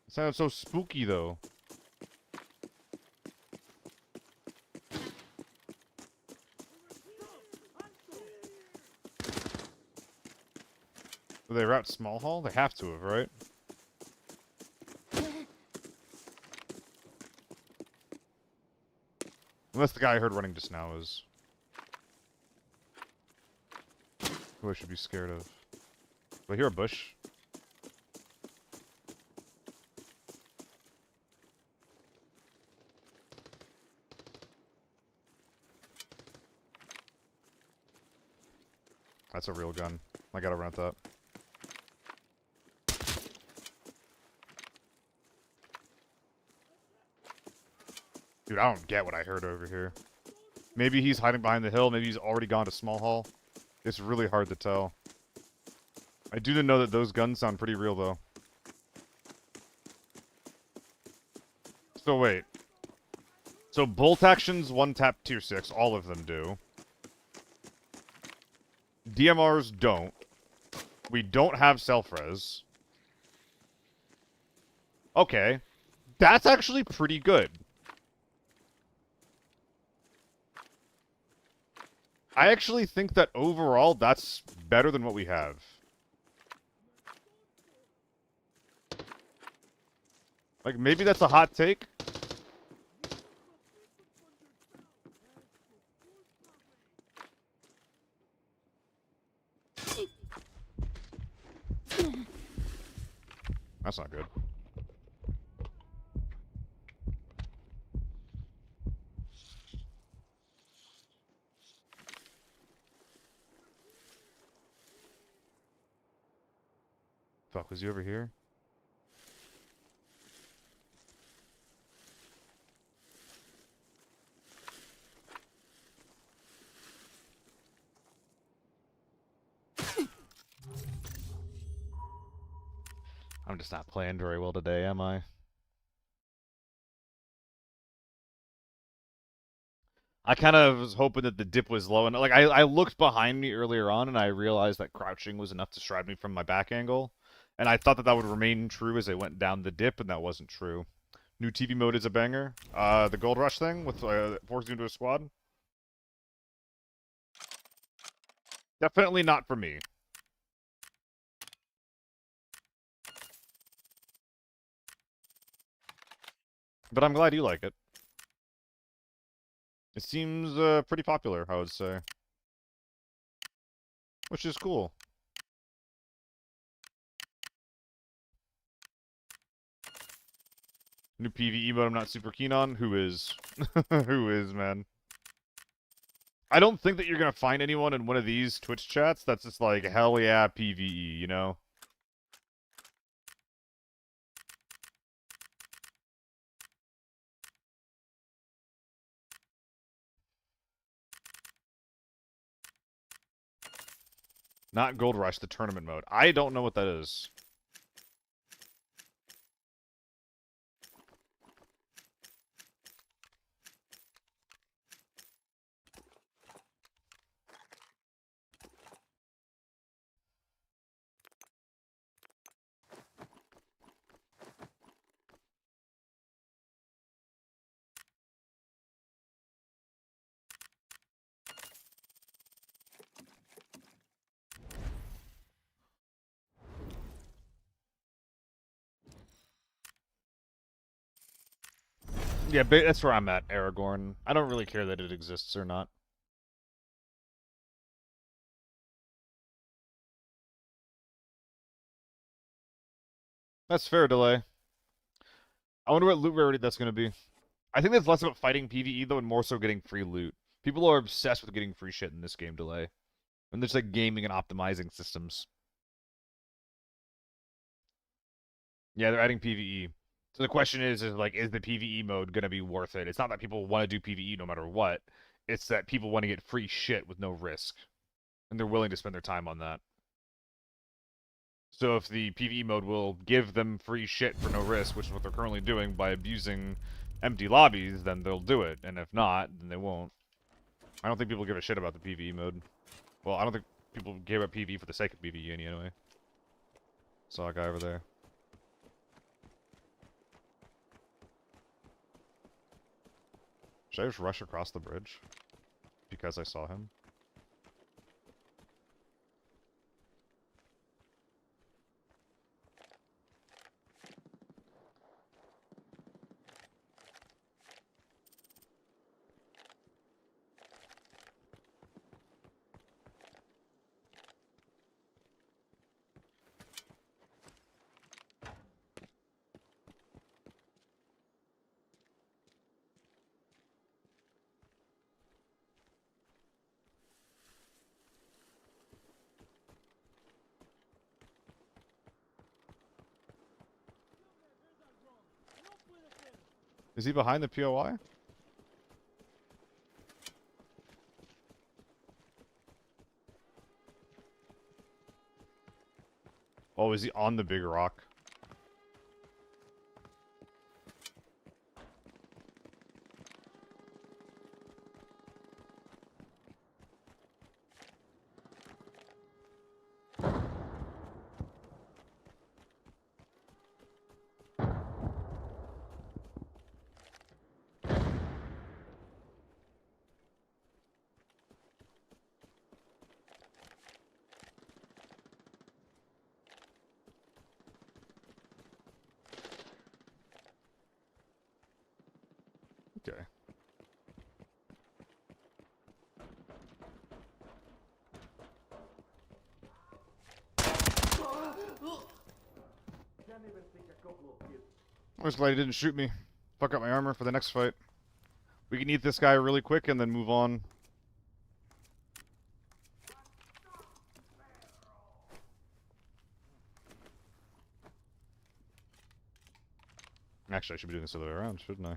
It sounds so spooky, though. Did they route small hall? They have to have, right? Unless the guy I heard running just now is who I should be scared of. Do I hear a bush? That's a real gun. I gotta rent that. Dude, I don't get what I heard over here. Maybe he's hiding behind the hill. Maybe he's already gone to small hall. It's really hard to tell. I do know that those guns sound pretty real, though. So wait. So bolt actions, one tap tier 6. All of them do. DMRs don't. We don't have self-res. Okay. That's actually pretty good. I actually think that overall, that's better than what we have. Like, maybe that's a hot take. That's not good. Fuck, was he over here? I'm just not playing very well today, am I? I kind of was hoping that the dip was low, and like I looked behind me earlier on, and I realized that crouching was enough to stride me from my back angle, and I thought that that would remain true as I went down the dip, and that wasn't true. New TV mode is a banger. The Gold Rush thing with forcing you into a squad. Definitely not for me. But I'm glad you like it. It seems pretty popular, I would say. Which is cool. New PvE mode I'm not super keen on. Who is? Who is, man? I don't think that you're gonna find anyone in one of these Twitch chats that's just like, hell yeah, PvE, you know? Not Gold Rush, the tournament mode. I don't know what that is. Yeah, that's where I'm at, Aragorn. I don't really care that it exists or not. That's fair, Delay. I wonder what loot rarity that's going to be. I think that's less about fighting PvE, though, and more so getting free loot. People are obsessed with getting free shit in this game, Delay. And there's like gaming and optimizing systems. Yeah, they're adding PvE. So the question is like, is the PvE mode going to be worth it? It's not that people want to do PvE no matter what. It's that people want to get free shit with no risk. And they're willing to spend their time on that. So if the PvE mode will give them free shit for no risk, which is what they're currently doing by abusing empty lobbies, then they'll do it, and if not, then they won't. I don't think people give a shit about the PvE mode. Well, I don't think people care about PvE for the sake of PvE anyway. Saw a guy over there. Should I just rush across the bridge? Because I saw him? Is he behind the POI? Oh, is he on the big rock? Okay. Can't even take a couple of hits. I'm just glad he didn't shoot me. Fuck up my armor for the next fight. We can eat this guy really quick and then move on. Actually, I should be doing this the other way around, shouldn't I?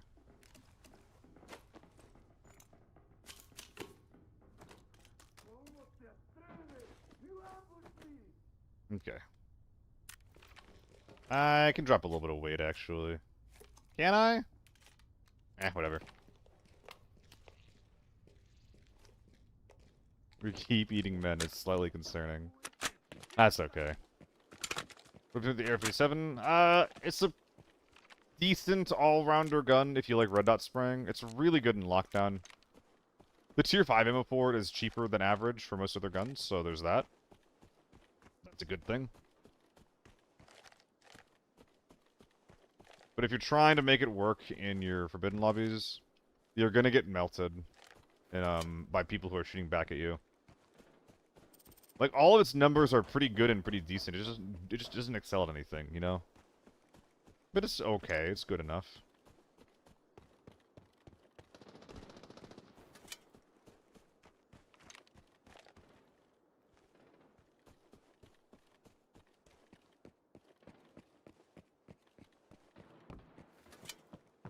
Okay. I can drop a little bit of weight, actually. Can I? Whatever. We keep eating men. It's slightly concerning. That's okay. Looking at the Air 37. It's a decent all-rounder gun if you like red dot spraying. It's really good in lockdown. The tier 5 ammo port is cheaper than average for most other guns, so there's that. That's a good thing. But if you're trying to make it work in your forbidden lobbies, you're gonna get melted by people who are shooting back at you. Like, all of its numbers are pretty good and pretty decent. It just doesn't excel at anything, you know? But it's okay. It's good enough.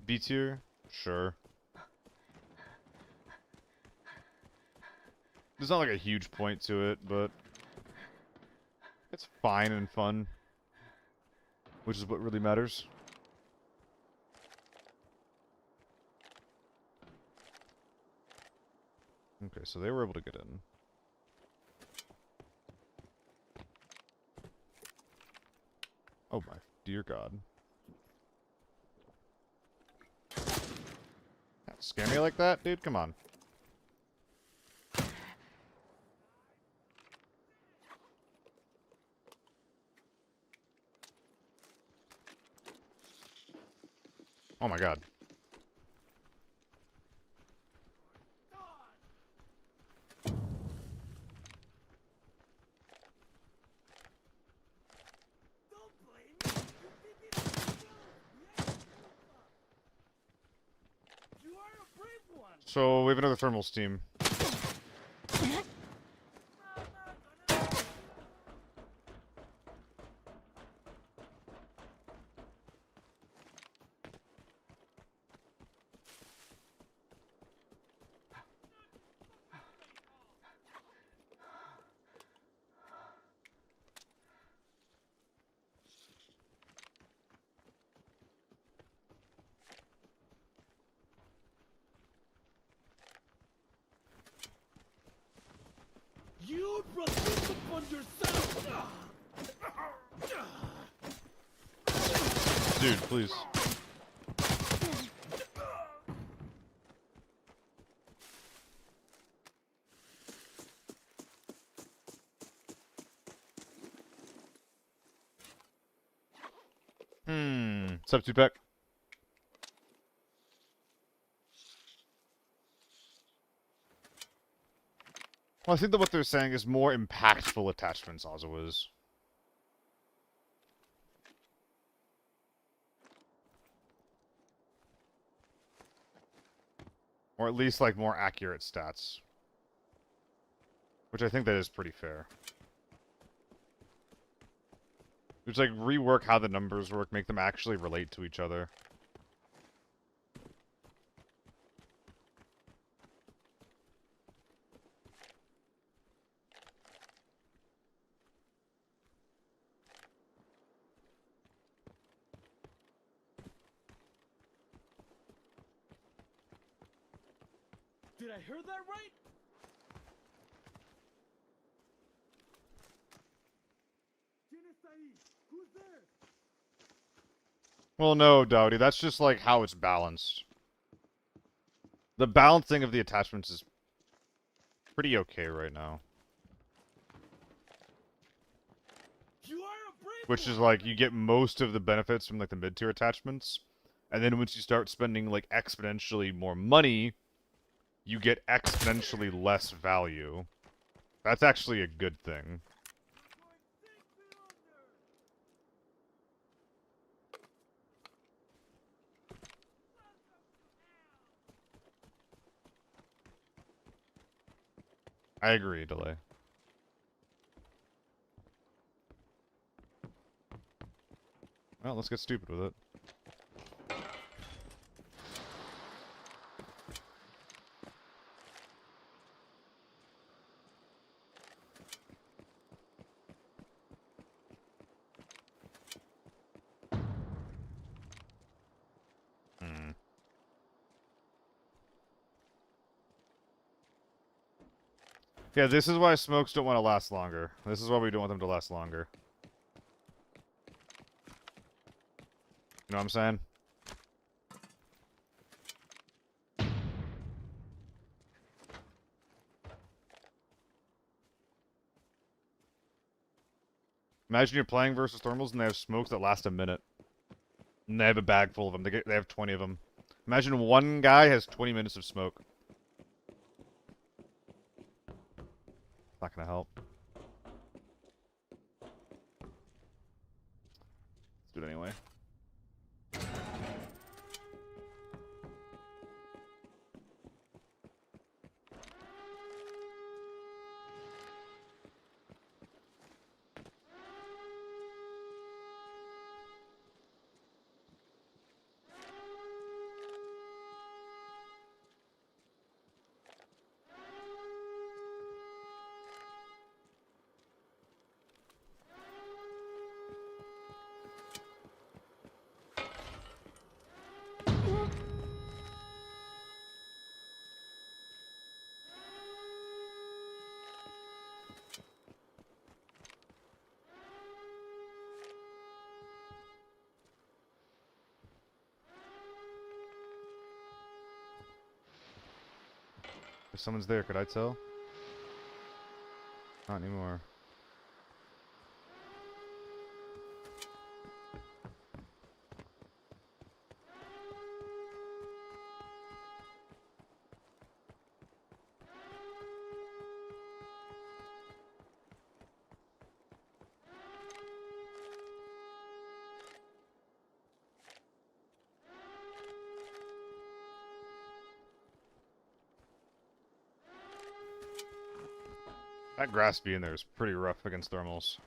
B tier? Sure. There's not like a huge point to it, but it's fine and fun. Which is what really matters. Okay, so they were able to get in. Oh my dear god. Scare me like that, dude? Come on. Oh my god. So, we have another thermals team. Dude, please. Sub 2-pack. Well, I think that what they're saying is more impactful attachments, also is. Or at least, like, more accurate stats. Which I think that is pretty fair. Just, like, rework how the numbers work, make them actually relate to each other. Did I hear that right? ¿Quién está ahí? Who's there? Well, no, Dowdy, that's just, like, how it's balanced. The balancing of the attachments is pretty okay right now. You are a brave Which is, one. like, you get most of the benefits from, like, the mid-tier attachments. And then once you start spending, like, exponentially more money, you get exponentially less value. That's actually a good thing. I agree, Delay. Well, let's get stupid with it. Yeah, this is why smokes don't want to last longer. This is why we don't want them to last longer. You know what I'm saying? Imagine you're playing versus thermals and they have smokes that last a minute. And they have a bag full of them. They have 20 of them. Imagine one guy has 20 minutes of smoke. Not gonna help. Let's do it anyway. If someone's there, could I tell? Not anymore. That grass bee in there is pretty rough against thermals.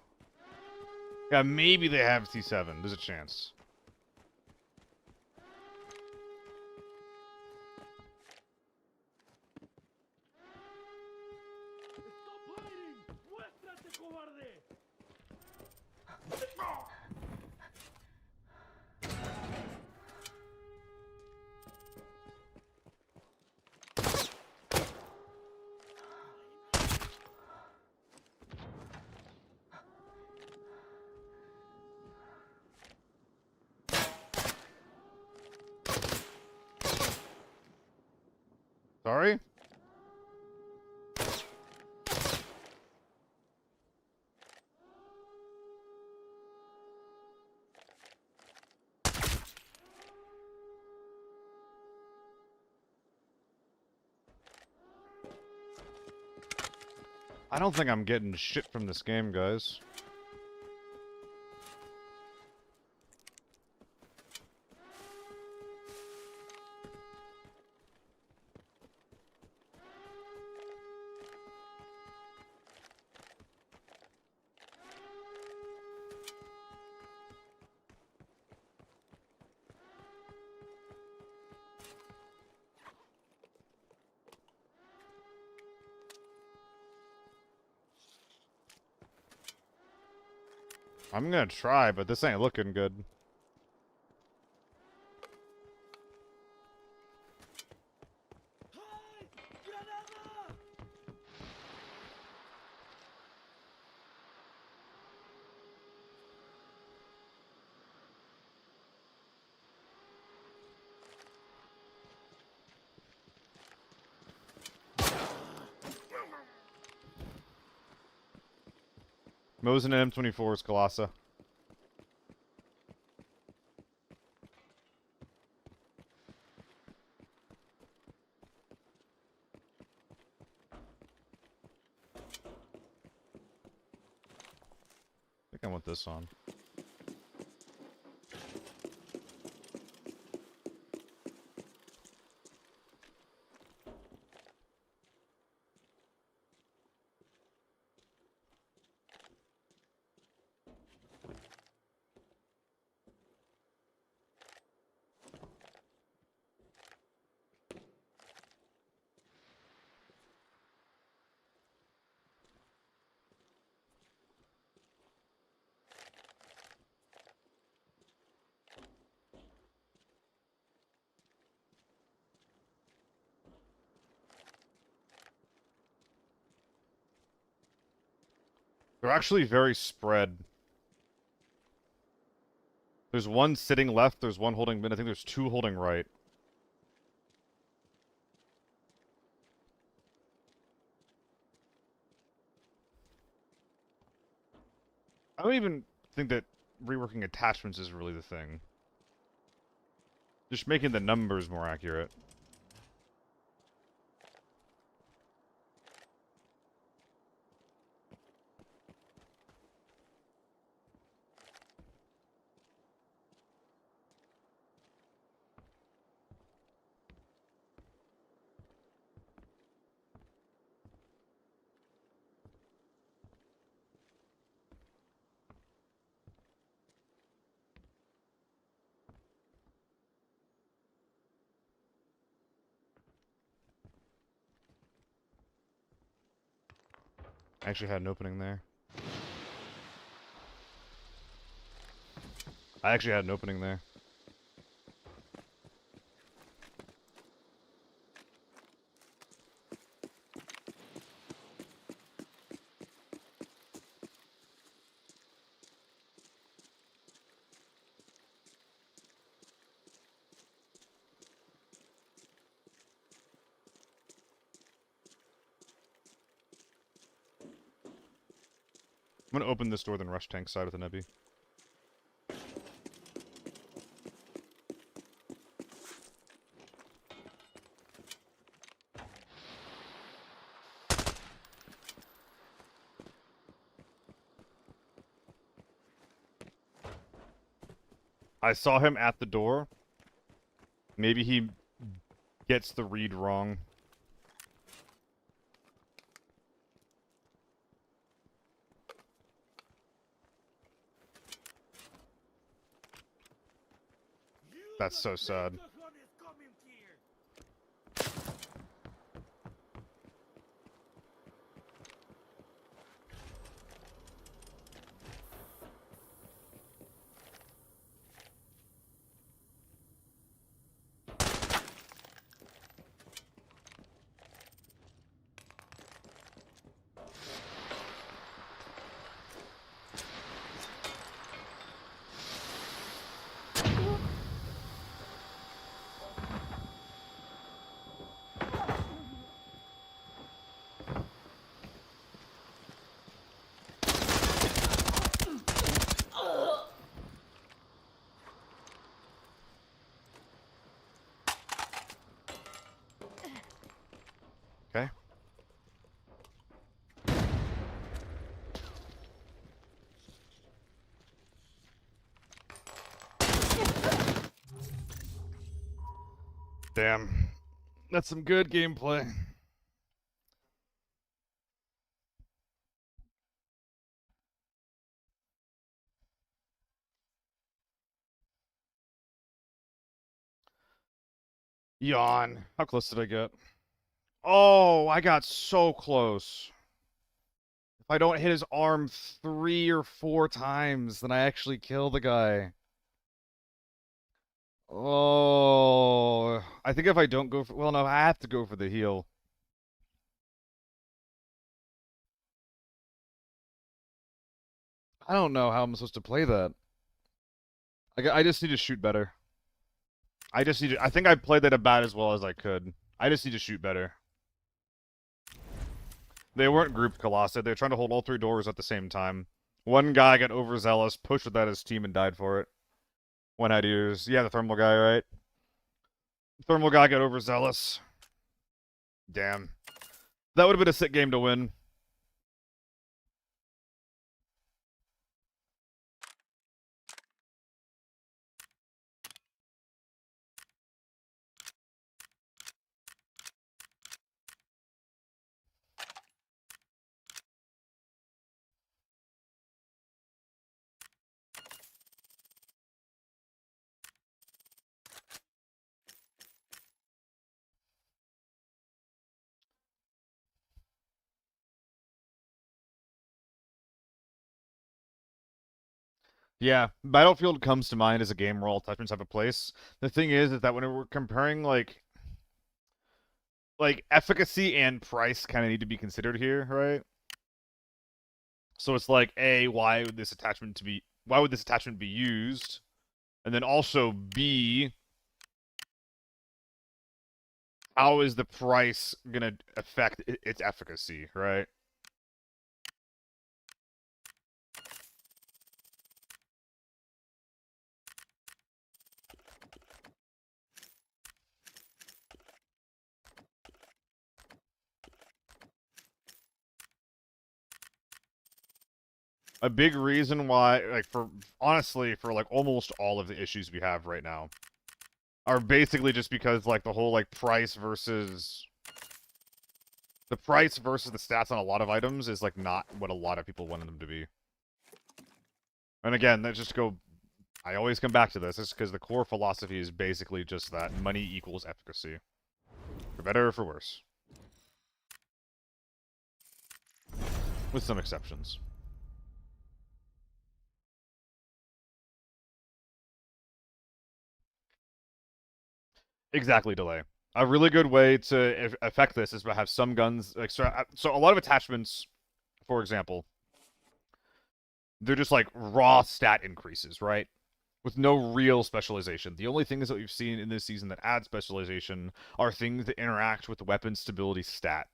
Yeah, maybe they have T7. There's a chance. Stop hiding. Muéstrate, cobarde. Sorry? I don't think I'm getting shit from this game, guys. I'm gonna try, but this ain't looking good. Hi! Granada! Mosin and M24's Colossa. I think I want this on. They're actually very spread. There's one sitting left, there's one holding mid, I think there's two holding right. I don't even think that reworking attachments is really the thing. Just making the numbers more accurate. I actually had an opening there. I actually had an opening there. I'm gonna open this door, then rush tank side with an Nebby. I saw him at the door. Maybe he gets the read wrong. That's so sad. Damn. That's some good gameplay. Yawn. How close did I get? Oh, I got so close. If I don't hit his arm 3 or 4 times, then I actually kill the guy. Oh, I think if I don't go for... Well, no, I have to go for the heal. I don't know how I'm supposed to play that. I just need to shoot better. I just need to... I think I played that about as well as I could. I just need to shoot better. They weren't grouped Colossi. They were trying to hold all 3 doors at the same time. One guy got overzealous, pushed without his team, and died for it. One had ears. Yeah, the thermal guy, right? Thermal guy got overzealous. Damn. That would have been a sick game to win. Yeah, Battlefield comes to mind as a game where all attachments have a place. The thing is that when we're comparing like efficacy and price kind of need to be considered here, right? So it's like, A, why would this attachment be used? And then also B, how is the price gonna affect its efficacy, right? A big reason why, like, honestly, for like almost all of the issues we have right now are basically just because like the whole like price versus the stats on a lot of items is like not what a lot of people wanted them to be. And again, I always come back to this. It's because the core philosophy is basically just that money equals efficacy. For better or for worse. With some exceptions. Exactly, delay. A really good way to affect this is to have some guns like so a lot of attachments, for example, they're just like raw stat increases, right? With no real specialization. The only things that we've seen in this season that add specialization are things that interact with the weapon stability stat.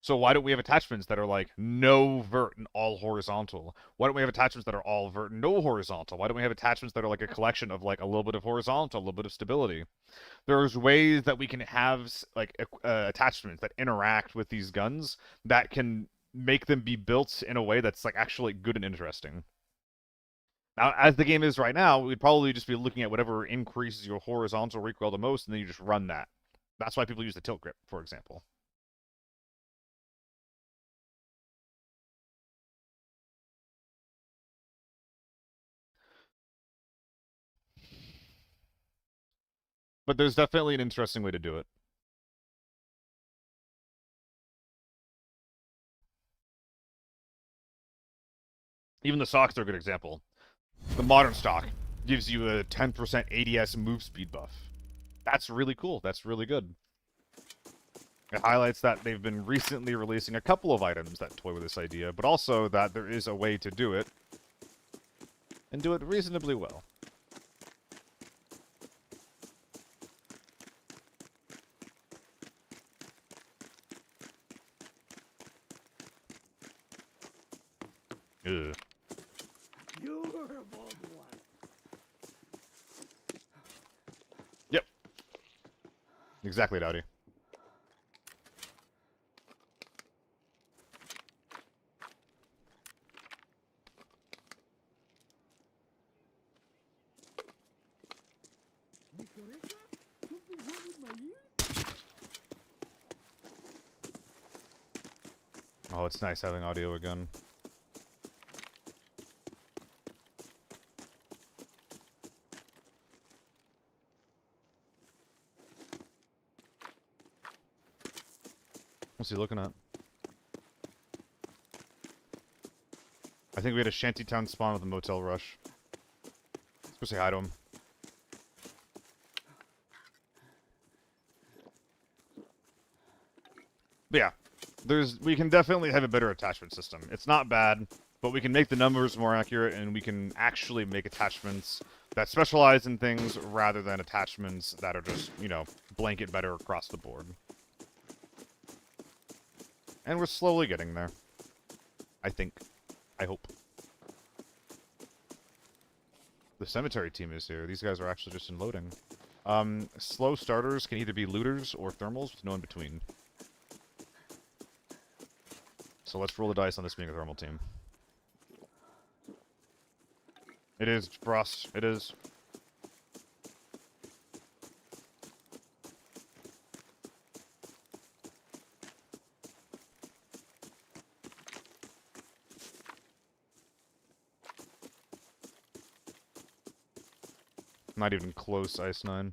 So why don't we have attachments that are like no vert and all horizontal? Why don't we have attachments that are all vert and no horizontal? Why don't we have attachments that are like a collection of like a little bit of horizontal, a little bit of stability? There's ways that we can have like attachments that interact with these guns that can make them be built in a way that's like actually good and interesting. Now, as the game is right now, we'd probably just be looking at whatever increases your horizontal recoil the most, and then you just run that. That's why people use the tilt grip, for example. But there's definitely an interesting way to do it. Even the stocks are a good example. The modern stock gives you a 10% ADS move speed buff. That's really cool. That's really good. It highlights that they've been recently releasing a couple of items that toy with this idea, but also that there is a way to do it, and do it reasonably well. Ugh. You're a bold one. Yep. Exactly, Dowdy. Oh, it's nice having audio again. What's he looking at? I think we had a shantytown spawn with a motel rush. Let's go say hi to him. But yeah, we can definitely have a better attachment system. It's not bad, but we can make the numbers more accurate, and we can actually make attachments that specialize in things rather than attachments that are just, you know, blanket better across the board. And we're slowly getting there. I think. I hope. The cemetery team is here. These guys are actually just in loading. Slow starters can either be looters or thermals with no in between. So let's roll the dice on this being a thermal team. It is, Frost. It is. Not even close, Ice 9.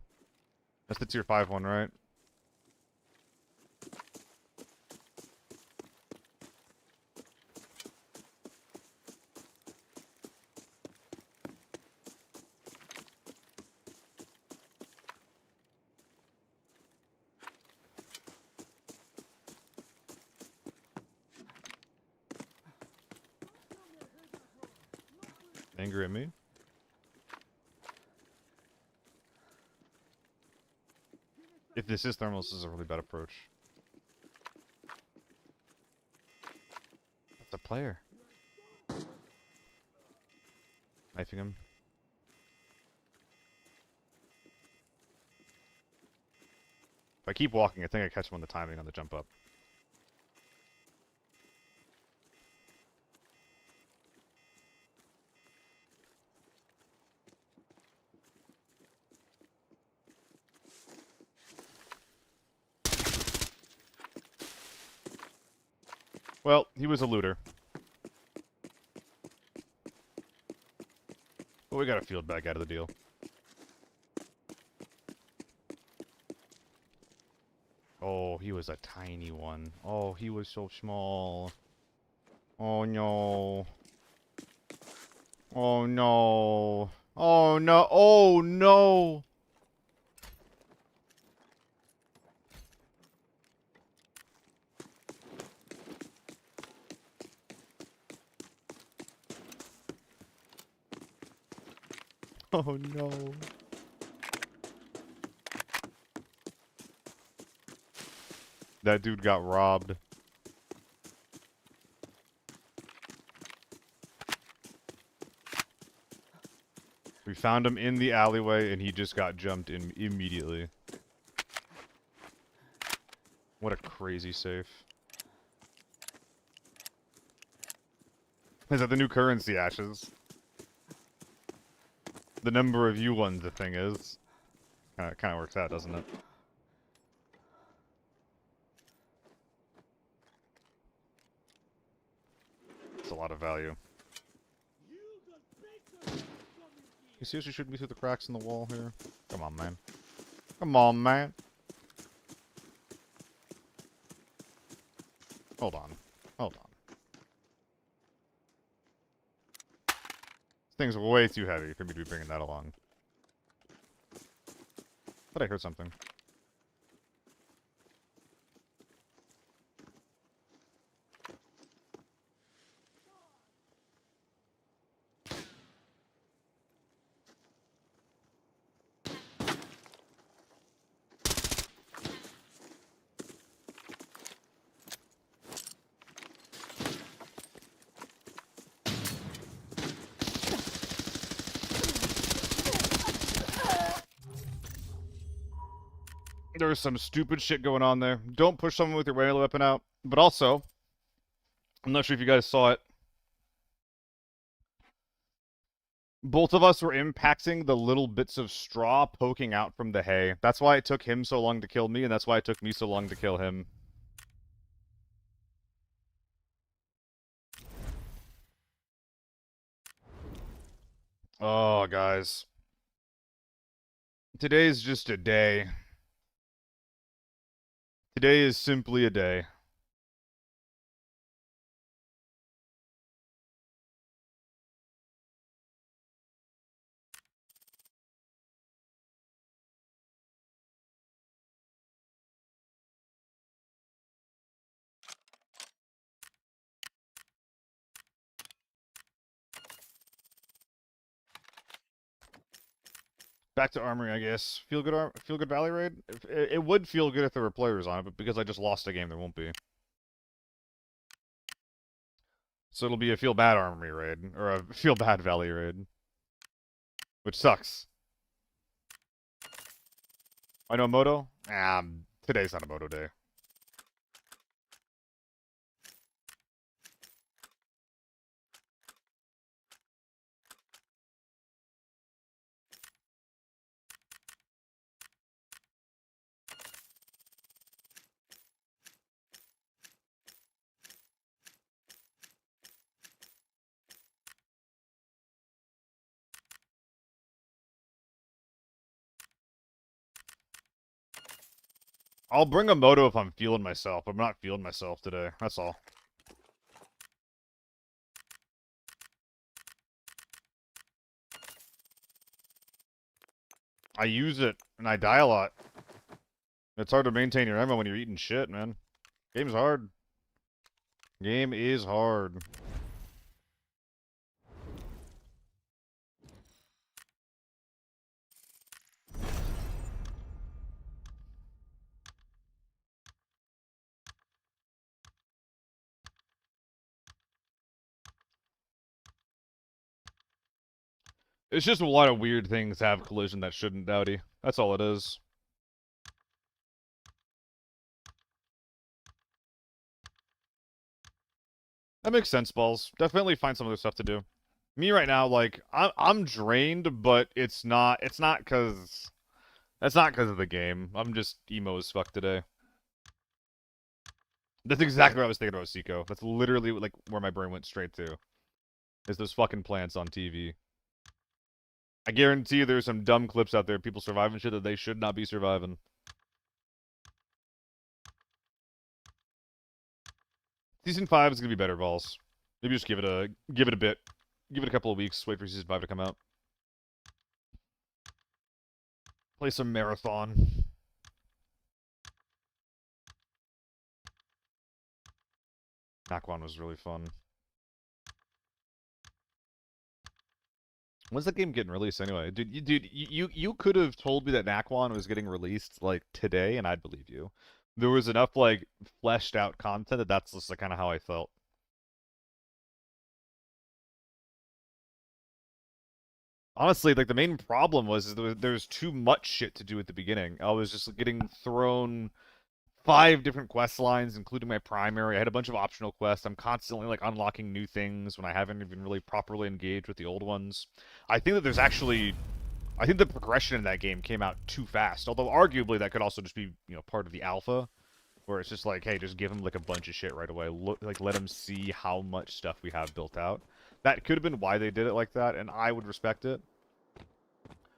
That's the tier 5 one, right? Angry at me? If this is thermal, this is a really bad approach. That's a player. Knifing him. If I keep walking, I think I catch him on the timing on the jump up. Well, he was a looter. But we got a field bag out of the deal. Oh, he was a tiny one. Oh, he was so small. Oh no. Oh no. Oh no. Oh no. Oh no. That dude got robbed. We found him in the alleyway and he just got jumped in immediately. What a crazy safe. Is that the new currency, Ashes? The number of U1s the thing is. Kind of works out, doesn't it? It's a lot of value. You seriously shooting me through the cracks in the wall here? Come on, man. Come on, man. Hold on. Hold on. This thing's way too heavy for me to be bringing that along. But I heard something. There's some stupid shit going on there. Don't push someone with your melee weapon out. But also, I'm not sure if you guys saw it. Both of us were impacting the little bits of straw poking out from the hay. That's why it took him so long to kill me, and that's why it took me so long to kill him. Oh, guys. Today's just a day. Today is simply a day. Back to Armory, I guess. Feel good Valley Raid? It would feel good if there were players on it, but because I just lost a game, there won't be. So it'll be a feel bad Armory Raid, or a feel bad Valley Raid. Which sucks. I know Moto? Today's not a Moto day. I'll bring a Moto if I'm feeling myself. I'm not feeling myself today. That's all. I use it, and I die a lot. It's hard to maintain your ammo when you're eating shit, man. Game's hard. Game is hard. It's just a lot of weird things have collision that shouldn't, Dowdy. That's all it is. That makes sense, Balls. Definitely find some other stuff to do. Me right now, like, I'm drained, but it's not because... That's not because of the game. I'm just emo as fuck today. That's exactly what I was thinking about Seiko. That's literally, like, where my brain went straight to. Is those fucking plants on TV. I guarantee you there's some dumb clips out there, people surviving shit that they should not be surviving. Season 5 is gonna be better, Balls. Maybe just give it a bit. Give it a couple of weeks, wait for Season 5 to come out. Play some Marathon. Nakwan was really fun. When's that game getting released anyway? Dude, you could have told me that Nakwan was getting released, like, today, and I'd believe you. There was enough, like, fleshed out content that that's just, like, kind of how I felt. Honestly, like, the main problem was there's too much shit to do at the beginning. I was just getting thrown 5 different quest lines, including my primary. I had a bunch of optional quests. I'm constantly, like, unlocking new things when I haven't even really properly engaged with the old ones. I think that there's actually... I think the progression in that game came out too fast. Although, arguably, that could also just be, you know, part of the alpha. Where it's just like, hey, just give him, like, a bunch of shit right away. Like, let him see how much stuff we have built out. That could have been why they did it like that, and I would respect it.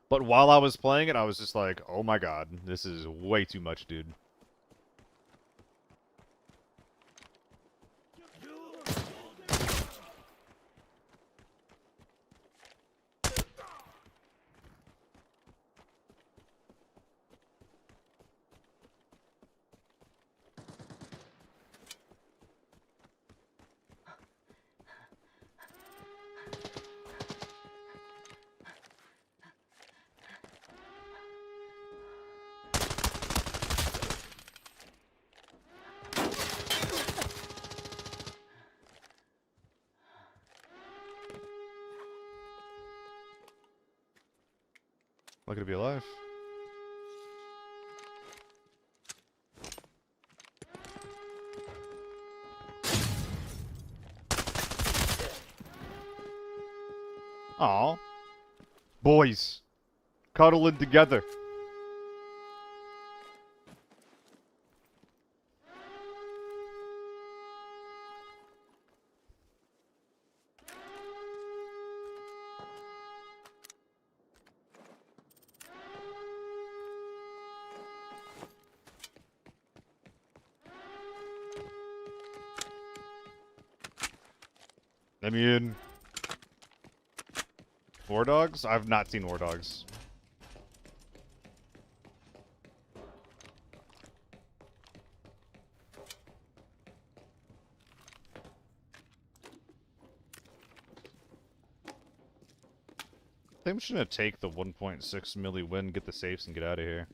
But while I was playing it, I was just like, oh my god, this is way too much, dude. Lucky to be alive. Aw. Boys, cuddling together. Let me in. War dogs? I've not seen war dogs. I think I'm just gonna take the 1.6 milli win, get the safes, and get out of here.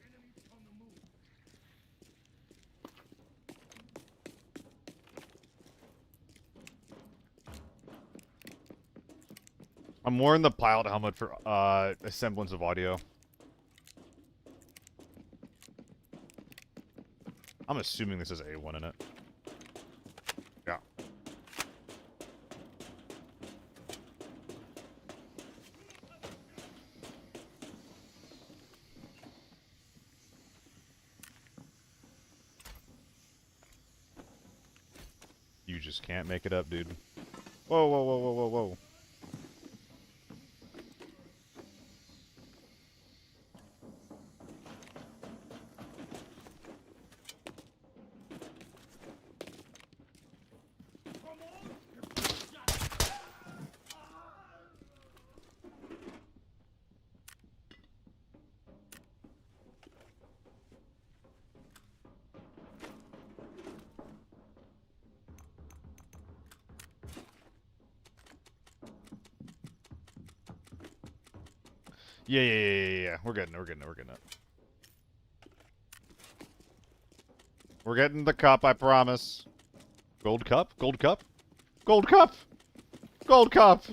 I'm wearing the pilot helmet for a semblance of audio. I'm assuming this is A1 in it. Yeah. You just can't make it up, dude. Whoa, whoa, whoa, whoa, whoa, whoa. Yeah. We're getting it. We're getting the cup, I promise. Gold cup? Gold cup? Gold cup! Gold cup!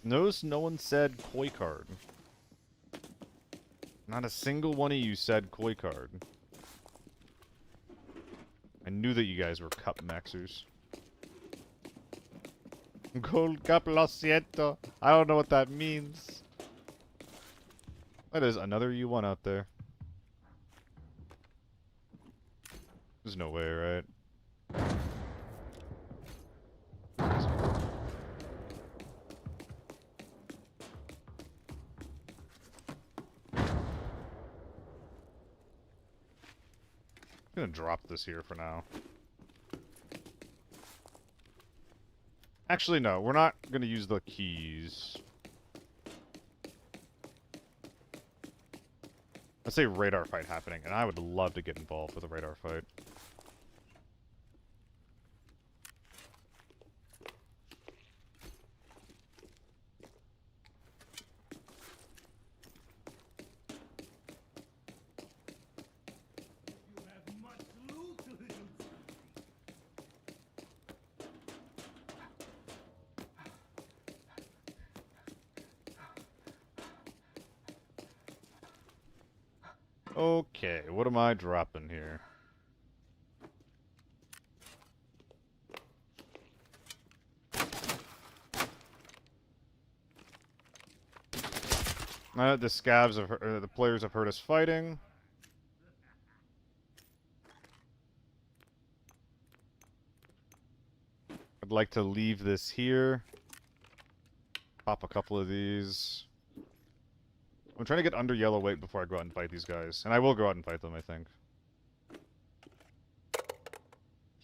Notice no one said koi card. Not a single one of you said koi card. I knew that you guys were cup maxers. Gold cup, lo siento. I don't know what that means. That is another U1 out there. There's no way, right? I'm gonna drop this here for now. Actually, no. We're not gonna use the keys. Let's say radar fight happening, and I would love to get involved with a radar fight. You have much loot to use. Okay, what am I dropping here? The scabs have the players have heard us fighting. I'd like to leave this here. Pop a couple of these. I'm trying to get under yellow weight before I go out and fight these guys. And I will go out and fight them, I think.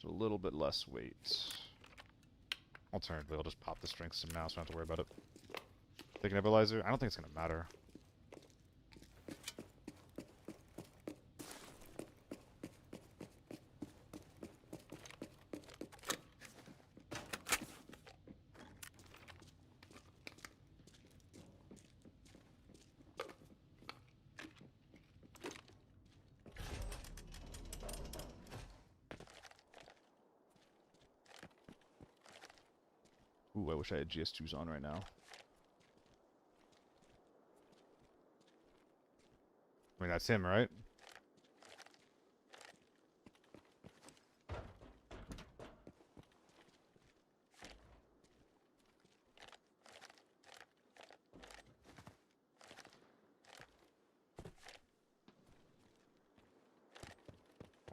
So a little bit less weight. Alternatively, I'll just pop the strength some now so I don't have to worry about it. Take an nebulizer? I don't think it's going to matter. Ooh, I wish I had GS2s on right now. I mean, that's him, right?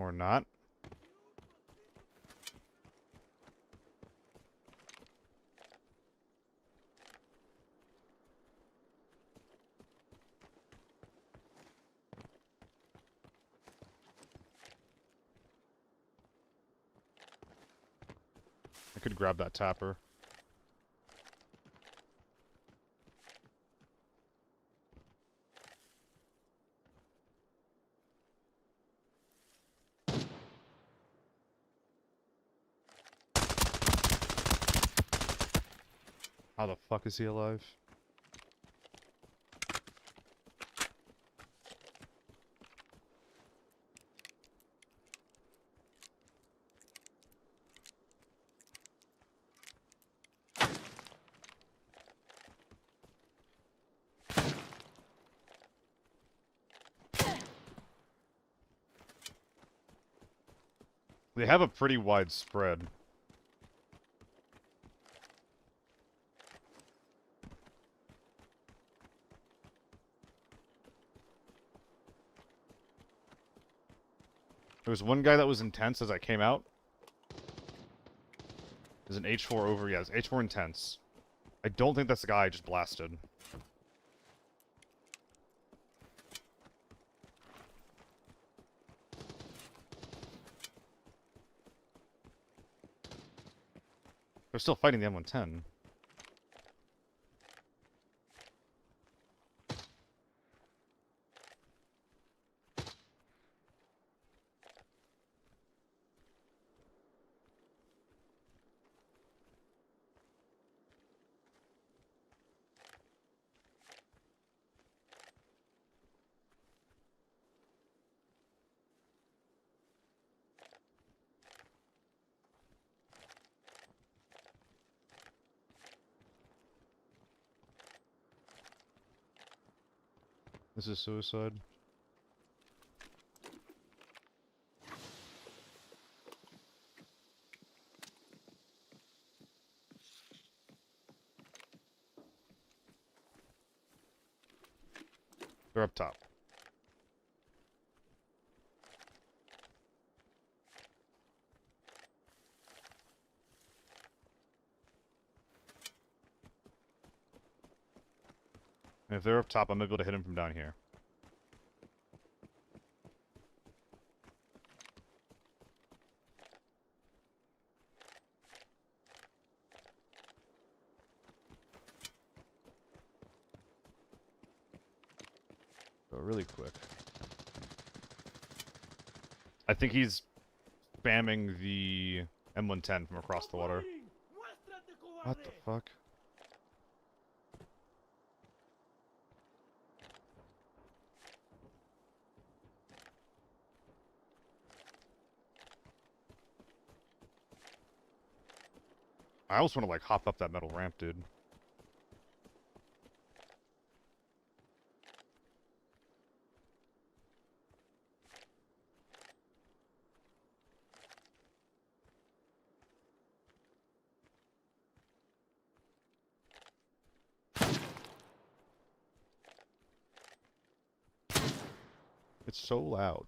Or not. I could grab that tapper. How the fuck is he alive? They have a pretty wide spread. There was one guy that was intense as I came out. There's an H4 over, yes, H4 intense. I don't think that's the guy I just blasted. They're still fighting the M110. This is suicide. They're up top. And if they're up top, I'm able to hit them from down here. Go really quick. I think he's spamming the M110 from across the water. What the fuck? I almost want to, like, hop up that metal ramp, dude. It's so loud.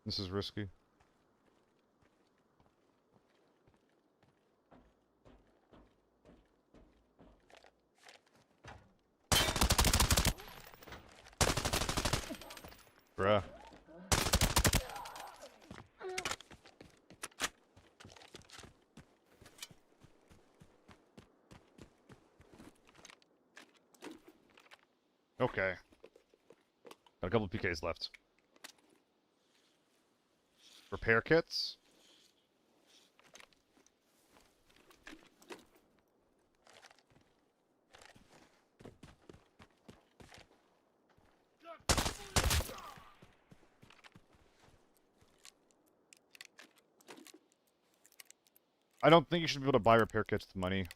This is risky. Bruh. Okay. Got a couple PKs left. Repair kits? I don't think you should be able to buy repair kits with money.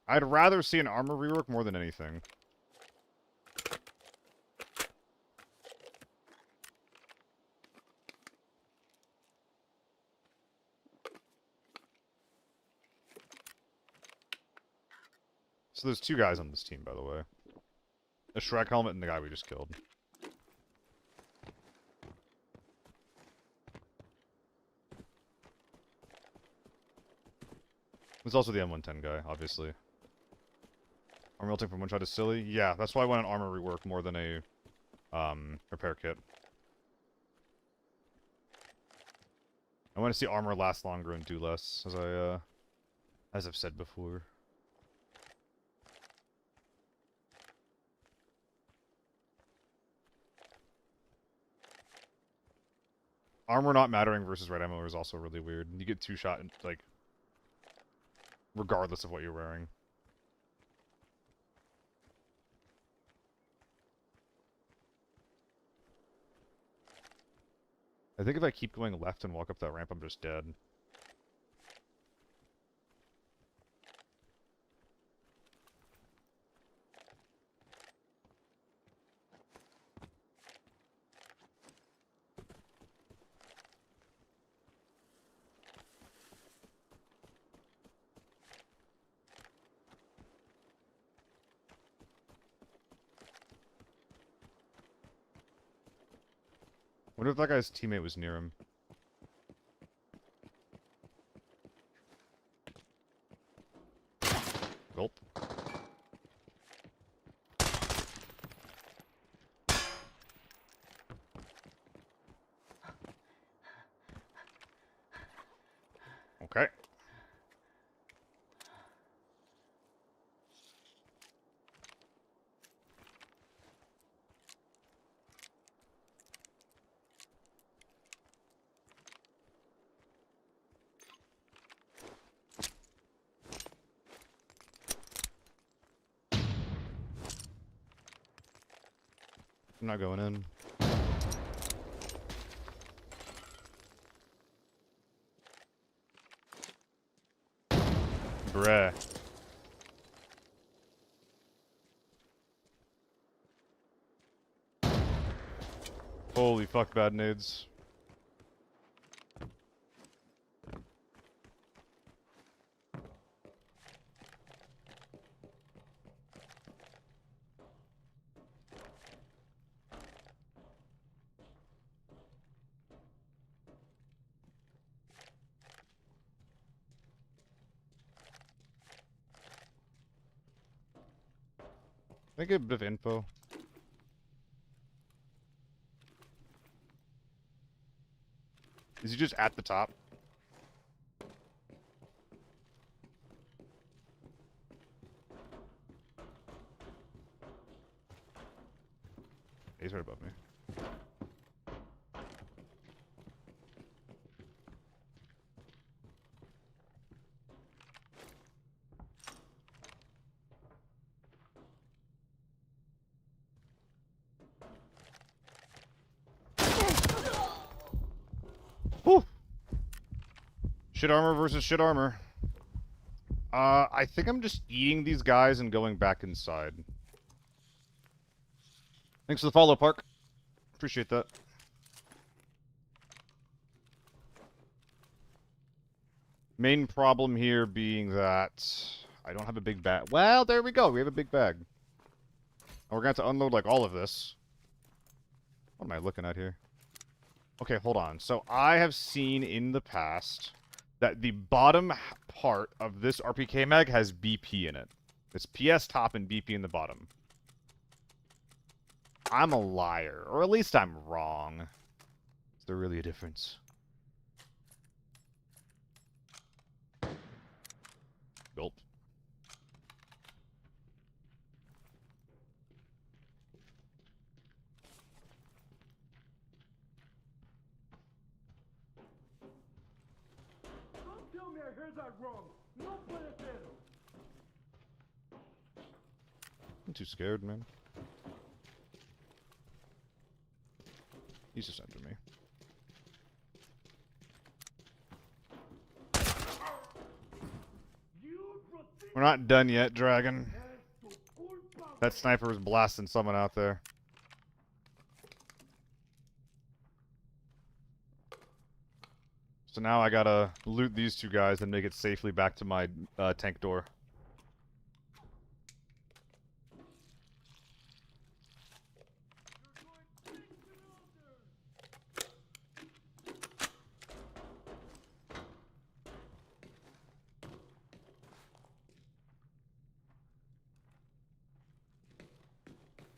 I'd rather see an armor rework more than anything. So there's two guys on this team, by the way. A Shrek helmet and the guy we just killed. There's also the M110 guy, obviously. Armor melting from one shot is silly. Yeah, that's why I want an armor rework more than a repair kit. I want to see armor last longer and do less, as I've said before. Armor not mattering versus red ammo is also really weird. You get two shot, like, regardless of what you're wearing. I think if I keep going left and walk up that ramp, I'm just dead. Wonder if that guy's teammate was near him. Gulp. Okay. I'm not going in. Bruh. Holy fuck, bad nades. Can I get a bit of info? Is he just at the top? He's right above me. Whew. Shit armor versus shit armor. I think I'm just eating these guys and going back inside. Thanks for the follow, Park. Appreciate that. Main problem here being that I don't have a big bag. Well, there we go. We have a big bag. And we're going to have to unload, like, all of this. What am I looking at here? Okay, hold on. So I have seen in the past that the bottom part of this RPK mag has BP in it. It's PS top and BP in the bottom. I'm a liar. Or at least I'm wrong. Is there really a difference? Gulp. Don't tell me I heard that wrong. No puede I'm too scared, man. He's just after me. We're not done yet, Dragon. That sniper was blasting someone out there. So now I gotta loot these two guys and make it safely back to my tank door.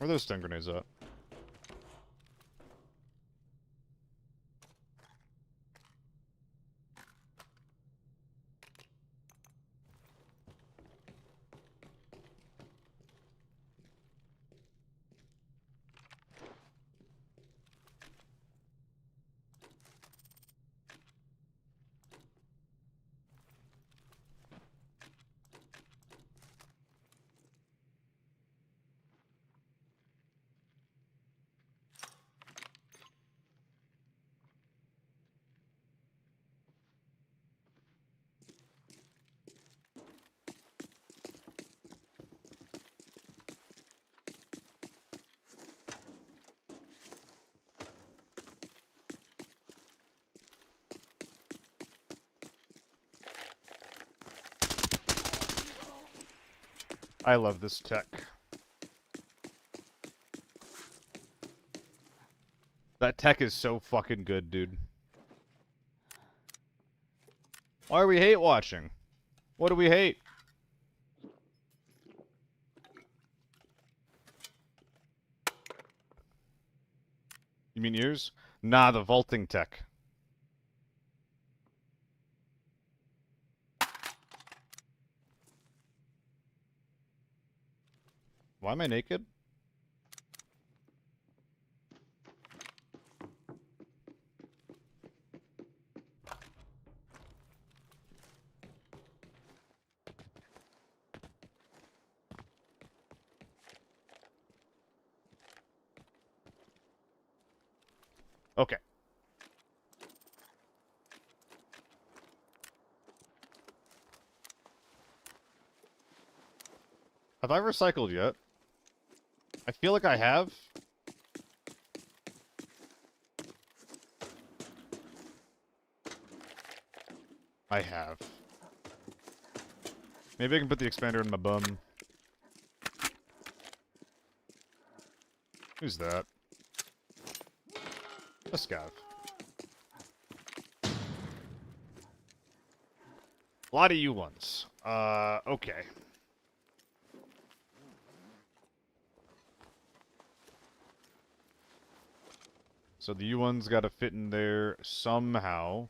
Where are those stun grenades at? I love this tech. That tech is so fucking good, dude. Why are we hate watching? What do we hate? You mean yours? Nah, the vaulting tech. Why am I naked? Okay. Have I recycled yet? I feel like I have. I have. Maybe I can put the expander in my bum. Who's that? A scav. A lot of you ones. Okay. So the U1's gotta fit in there somehow.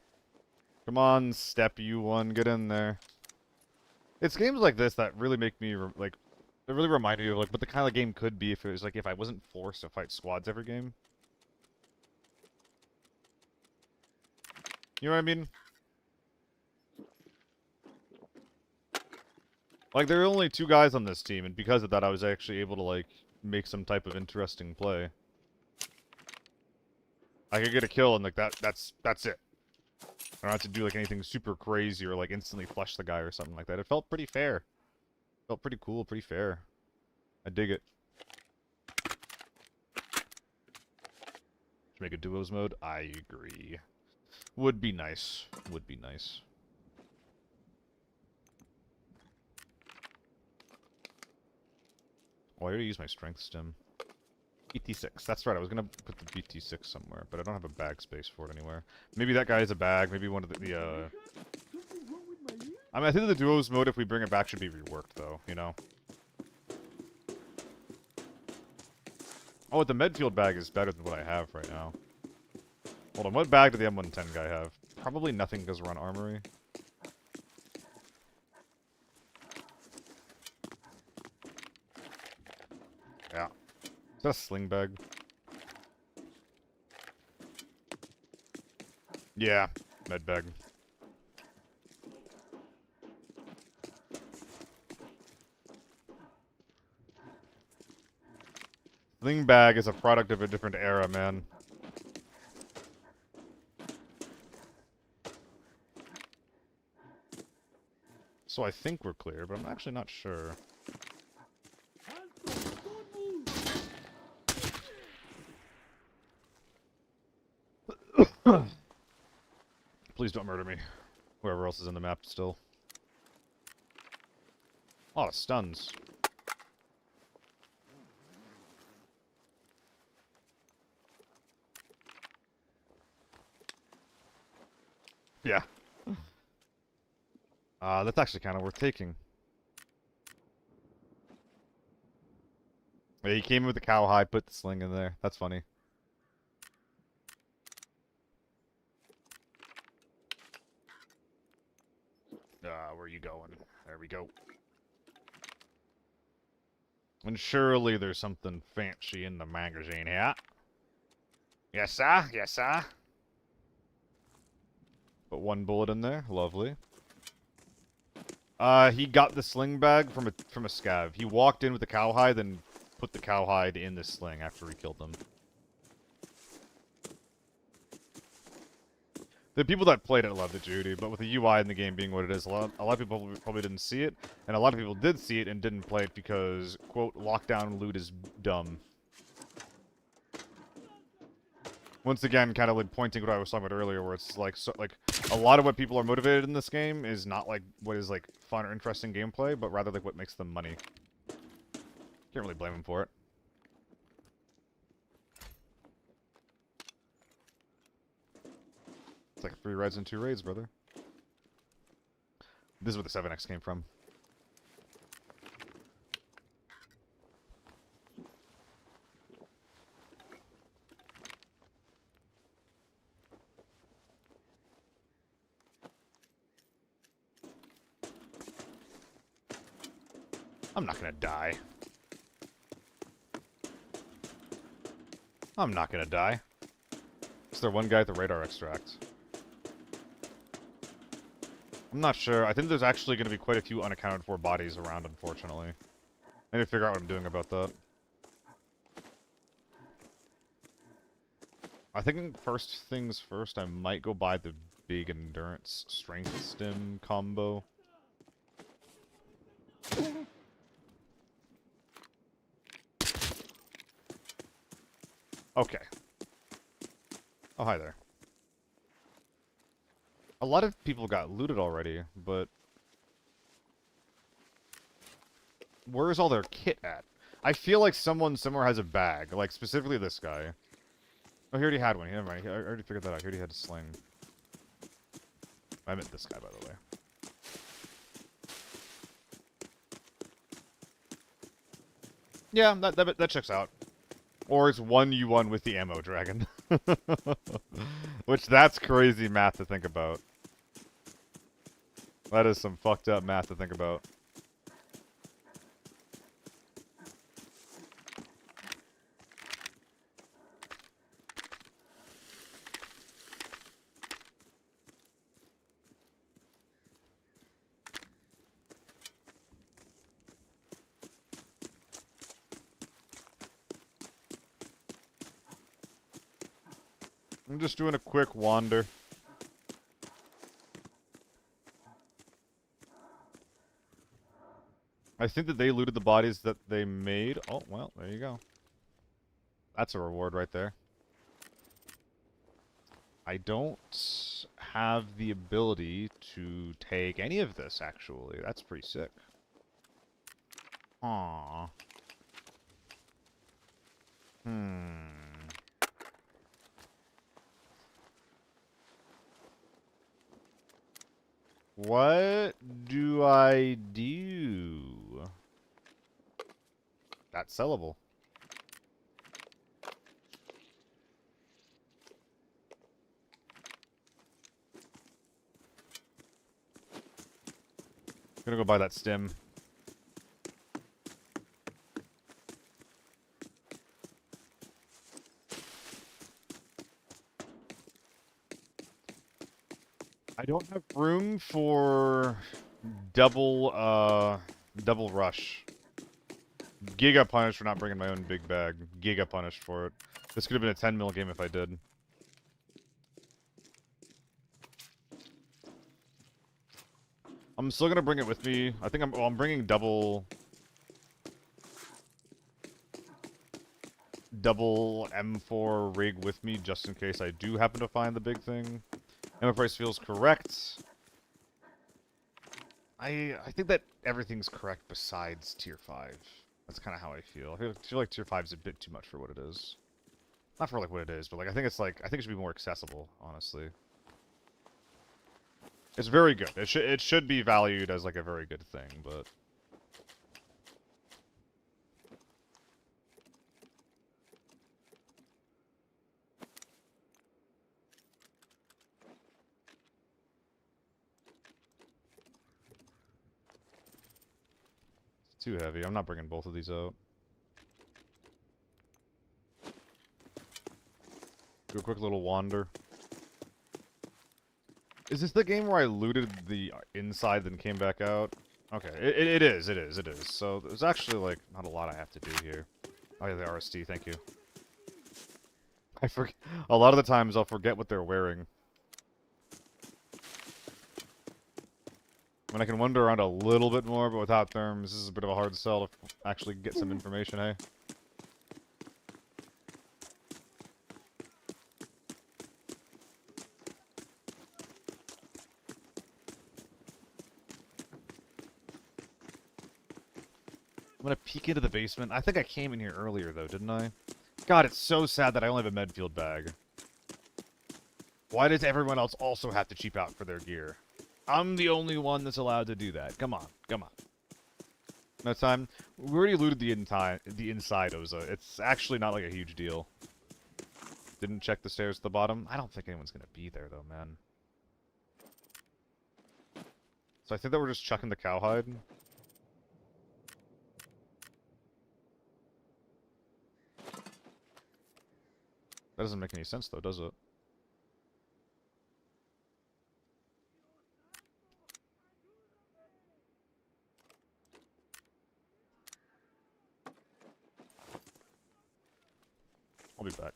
Come on, step U1, get in there. It's games like this that really make me, like, they really remind me of, like, what the kind of game could be if it was, like, if I wasn't forced to fight squads every game. You know what I mean? Like, there are only 2 guys on this team, and because of that, I was actually able to, like, make some type of interesting play. I could get a kill, and, like, that's it. I don't have to do, like, anything super crazy or, like, instantly flush the guy or something like that. It felt pretty fair. Felt pretty cool, pretty fair. I dig it. Should make a duos mode? I agree. Would be nice. Would be nice. Oh, I already used my strength stem. BT6. That's right, I was gonna put the BT6 somewhere, but I don't have a bag space for it anywhere. Maybe that guy has a bag, maybe one of the I mean, I think the duos mode, if we bring it back, should be reworked, though, you know? Oh, the Medfield bag is better than what I have right now. Hold on, what bag did the M110 guy have? Probably nothing because we're on Armory. Yeah. Is that a sling bag? Yeah, med bag. Sling bag is a product of a different era, man. So I think we're clear, but I'm actually not sure. Please don't murder me. Whoever else is in the map still. A lot of stuns. Yeah. That's actually kind of worth taking. Yeah, he came in with the cowhide, put the sling in there. That's funny. Where are you going? There we go. And surely there's something fancy in the magazine here. Yes, sir. Yes, sir. Put one bullet in there. Lovely. He got the sling bag from a scav. He walked in with the cowhide, then put the cowhide in the sling after we killed them. The people that played it loved it, Judy, but with the UI in the game being what it is, a lot of people probably didn't see it, and a lot of people did see it and didn't play it because, quote, lockdown loot is dumb. Once again, kind of like pointing what I was talking about earlier, where it's like, a lot of what people are motivated in this game is not like what is like fun or interesting gameplay, but rather like what makes them money. Can't really blame them for it. It's like 3 reds and 2 raids, brother. This is where the 7x came from. I'm not gonna die. I'm not gonna die. Is there one guy at the radar extract? I'm not sure. I think there's actually going to be quite a few unaccounted for bodies around, unfortunately. I need to figure out what I'm doing about that. I think first things first, I might go buy the big endurance strength stim combo. Okay. Oh, hi there. A lot of people got looted already, but where is all their kit at? I feel like someone somewhere has a bag, like specifically this guy. Oh, he already had one. Never mind. I already figured that out. He already had a sling. I meant this guy, by the way. Yeah, that checks out. Or it's 1u1 with the ammo dragon. Which, that's crazy math to think about. That is some fucked up math to think about. I'm just doing a quick wander. I think that they looted the bodies that they made. Oh, well, there you go. That's a reward right there. I don't have the ability to take any of this, actually. That's pretty sick. Aww. What do I do? That's sellable. Gonna go buy that stim. I don't have room for double rush. Giga punished for not bringing my own big bag. Giga punished for it. This could have been a 10 mil game if I did. I'm still gonna bring it with me. I think I'm bringing double M4 rig with me just in case I do happen to find the big thing. Ammo price feels correct. I think that everything's correct besides tier 5. That's kind of how I feel. I feel like tier 5 is a bit too much for what it is. Not for like what it is, but like I think it should be more accessible, honestly. It's very good. It should be valued as like a very good thing, but Too heavy. I'm not bringing both of these out. Do a quick little wander. Is this the game where I looted the inside then came back out? Okay, it is. So there's actually, like, not a lot I have to do here. Oh yeah, the RST, thank you. I forget. A lot of the times I'll forget what they're wearing. When I can wander around a little bit more, but without therms, this is a bit of a hard sell to actually get some information, hey? I'm gonna peek into the basement. I think I came in here earlier, though, didn't I? God, it's so sad that I only have a medfield bag. Why does everyone else also have to cheap out for their gear? I'm the only one that's allowed to do that. Come on, come on. No time. We already looted the inside Oza. It's actually not like a huge deal. Didn't check the stairs at the bottom. I don't think anyone's gonna be there, though, man. So I think that we're just chucking the cowhide. That doesn't make any sense, though, does it? I'll be back.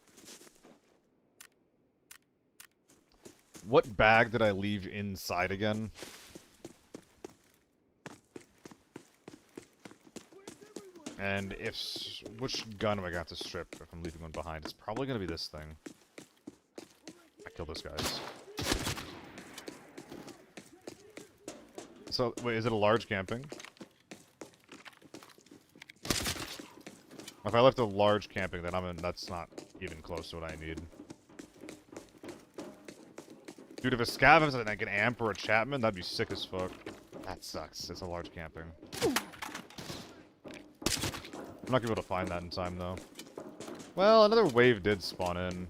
What bag did I leave inside again? And which gun am I gonna have to strip if I'm leaving one behind? It's probably gonna be this thing. I killed those guys. So, wait, is it a large camping? If I left a large camping, then that's not even close to what I need. Dude, if a scav has like an amp or a Chapman, that'd be sick as fuck. That sucks. It's a large camping. I'm not gonna be able to find that in time, though. Well, another wave did spawn in.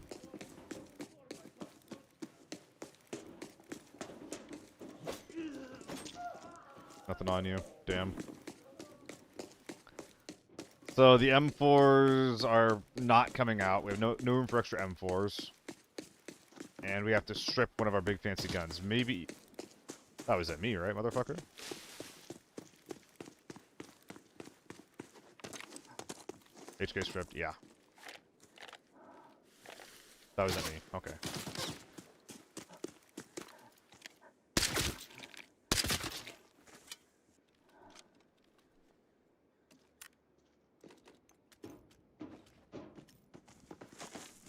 Nothing on you. Damn. So the M4s are not coming out. We have no room for extra M4s. And we have to strip one of our big fancy guns. Maybe... That was at me, right, motherfucker? HK stripped, yeah. That was at me, okay.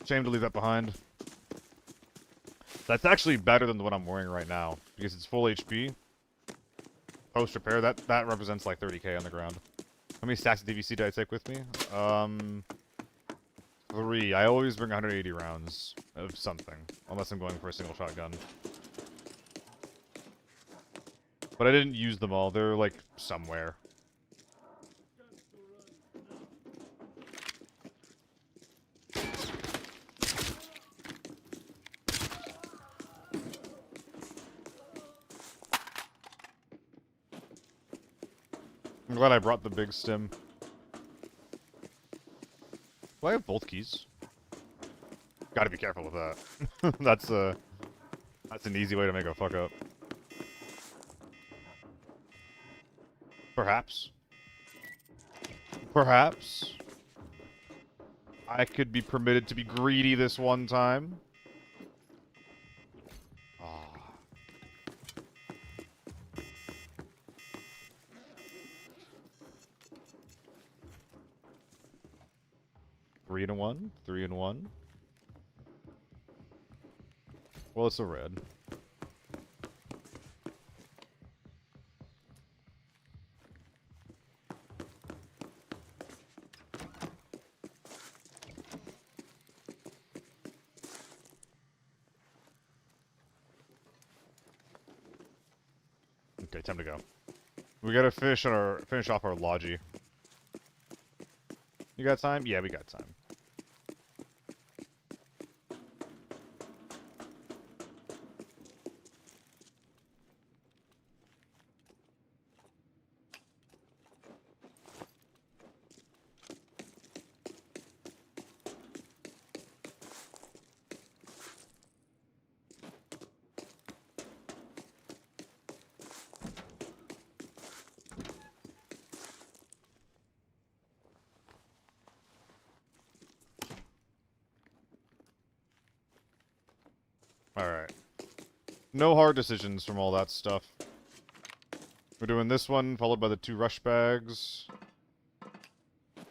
Shame to leave that behind. That's actually better than the one I'm wearing right now, because it's full HP. Post repair, that represents like 30k on the ground. How many stacks of DVC did I take with me? 3. I always bring 180 rounds of something, unless I'm going for a single shotgun. But I didn't use them all. They're like somewhere. I'm glad I brought the big stim. Do I have both keys? Gotta be careful with that. That's an easy way to make a fuck up. Perhaps. Perhaps. I could be permitted to be greedy this one time. Ah. 3 and 1? 3 and 1? Well, it's a red. Okay, time to go. We gotta finish off our logi. You got time? Yeah, we got time. No hard decisions from all that stuff. We're doing this one, followed by the 2 rush bags.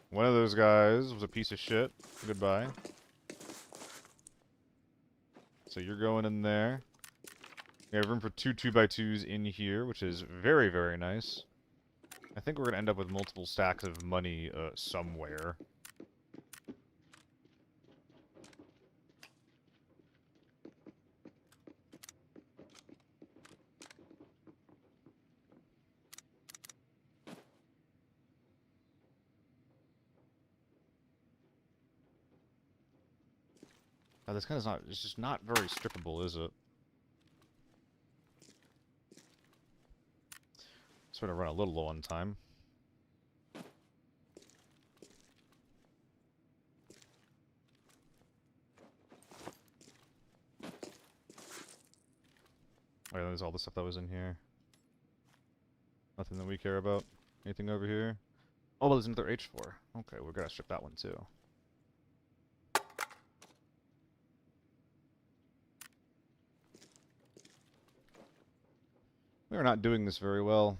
One of those guys was a piece of shit. Goodbye. So you're going in there. We have room for 2 2x2s in here, which is very, very nice. I think we're going to end up with multiple stacks of money somewhere. Oh, this kind of not, it's just not very strippable, is it? Sort of run a little low on time. Oh, yeah, there's all the stuff that was in here. Nothing that we care about. Anything over here? Oh, well, there's another H4. Okay, we're gonna strip that one too. We are not doing this very well.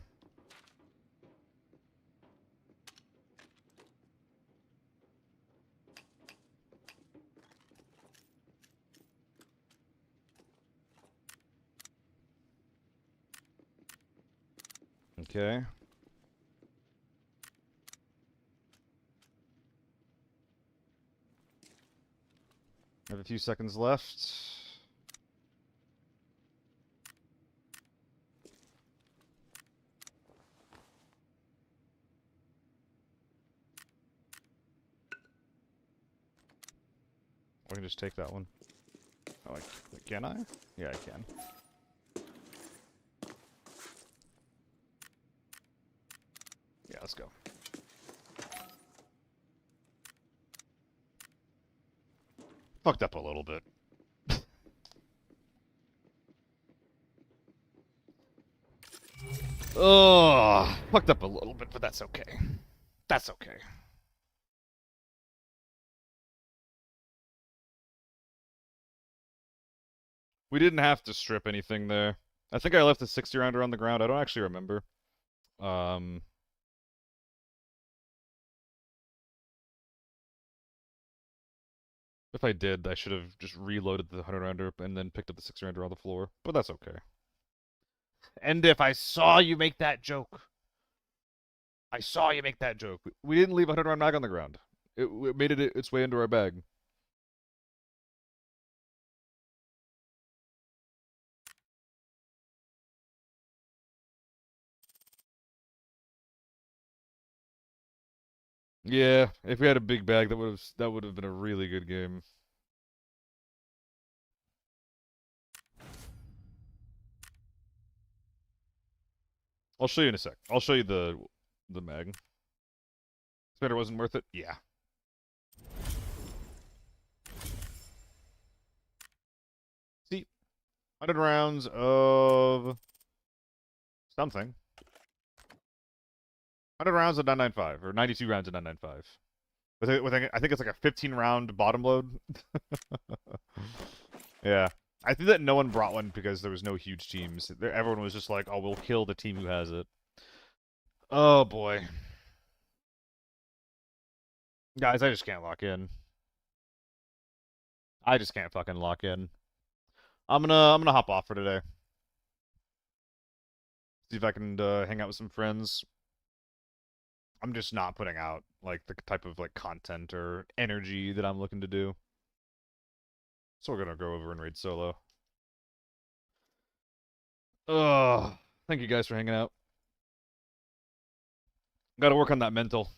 Okay. We have a few seconds left. I can just take that one. Oh, can I? Yeah, I can. Yeah, let's go. Fucked up a little bit. Oh, fucked up a little bit, but that's okay. That's okay. We didn't have to strip anything there. I think I left a 60 rounder on the ground. I don't actually remember. If I did, I should have just reloaded the 100 rounder and then picked up the 60 rounder on the floor. But that's okay. And if I saw you make that joke. I saw you make that joke. We didn't leave a 100 round mag on the ground. It made its way into our bag. Yeah, if we had a big bag, that would have been a really good game. I'll show you in a sec. I'll show you the mag. Spider wasn't worth it? Yeah. See, 100 rounds of something. 100 rounds of 995, or 92 rounds of 995. I think it's like a 15 round bottom load. Yeah. I think that no one brought one because there was no huge teams. Everyone was just like, oh, we'll kill the team who has it. Oh, boy. Guys, I just can't lock in. I just can't fucking lock in. I'm gonna hop off for today. See if I can hang out with some friends. I'm just not putting out like the type of like content or energy that I'm looking to do. So we're gonna go over and raid solo. Ugh. Thank you guys for hanging out. Gotta work on that mental.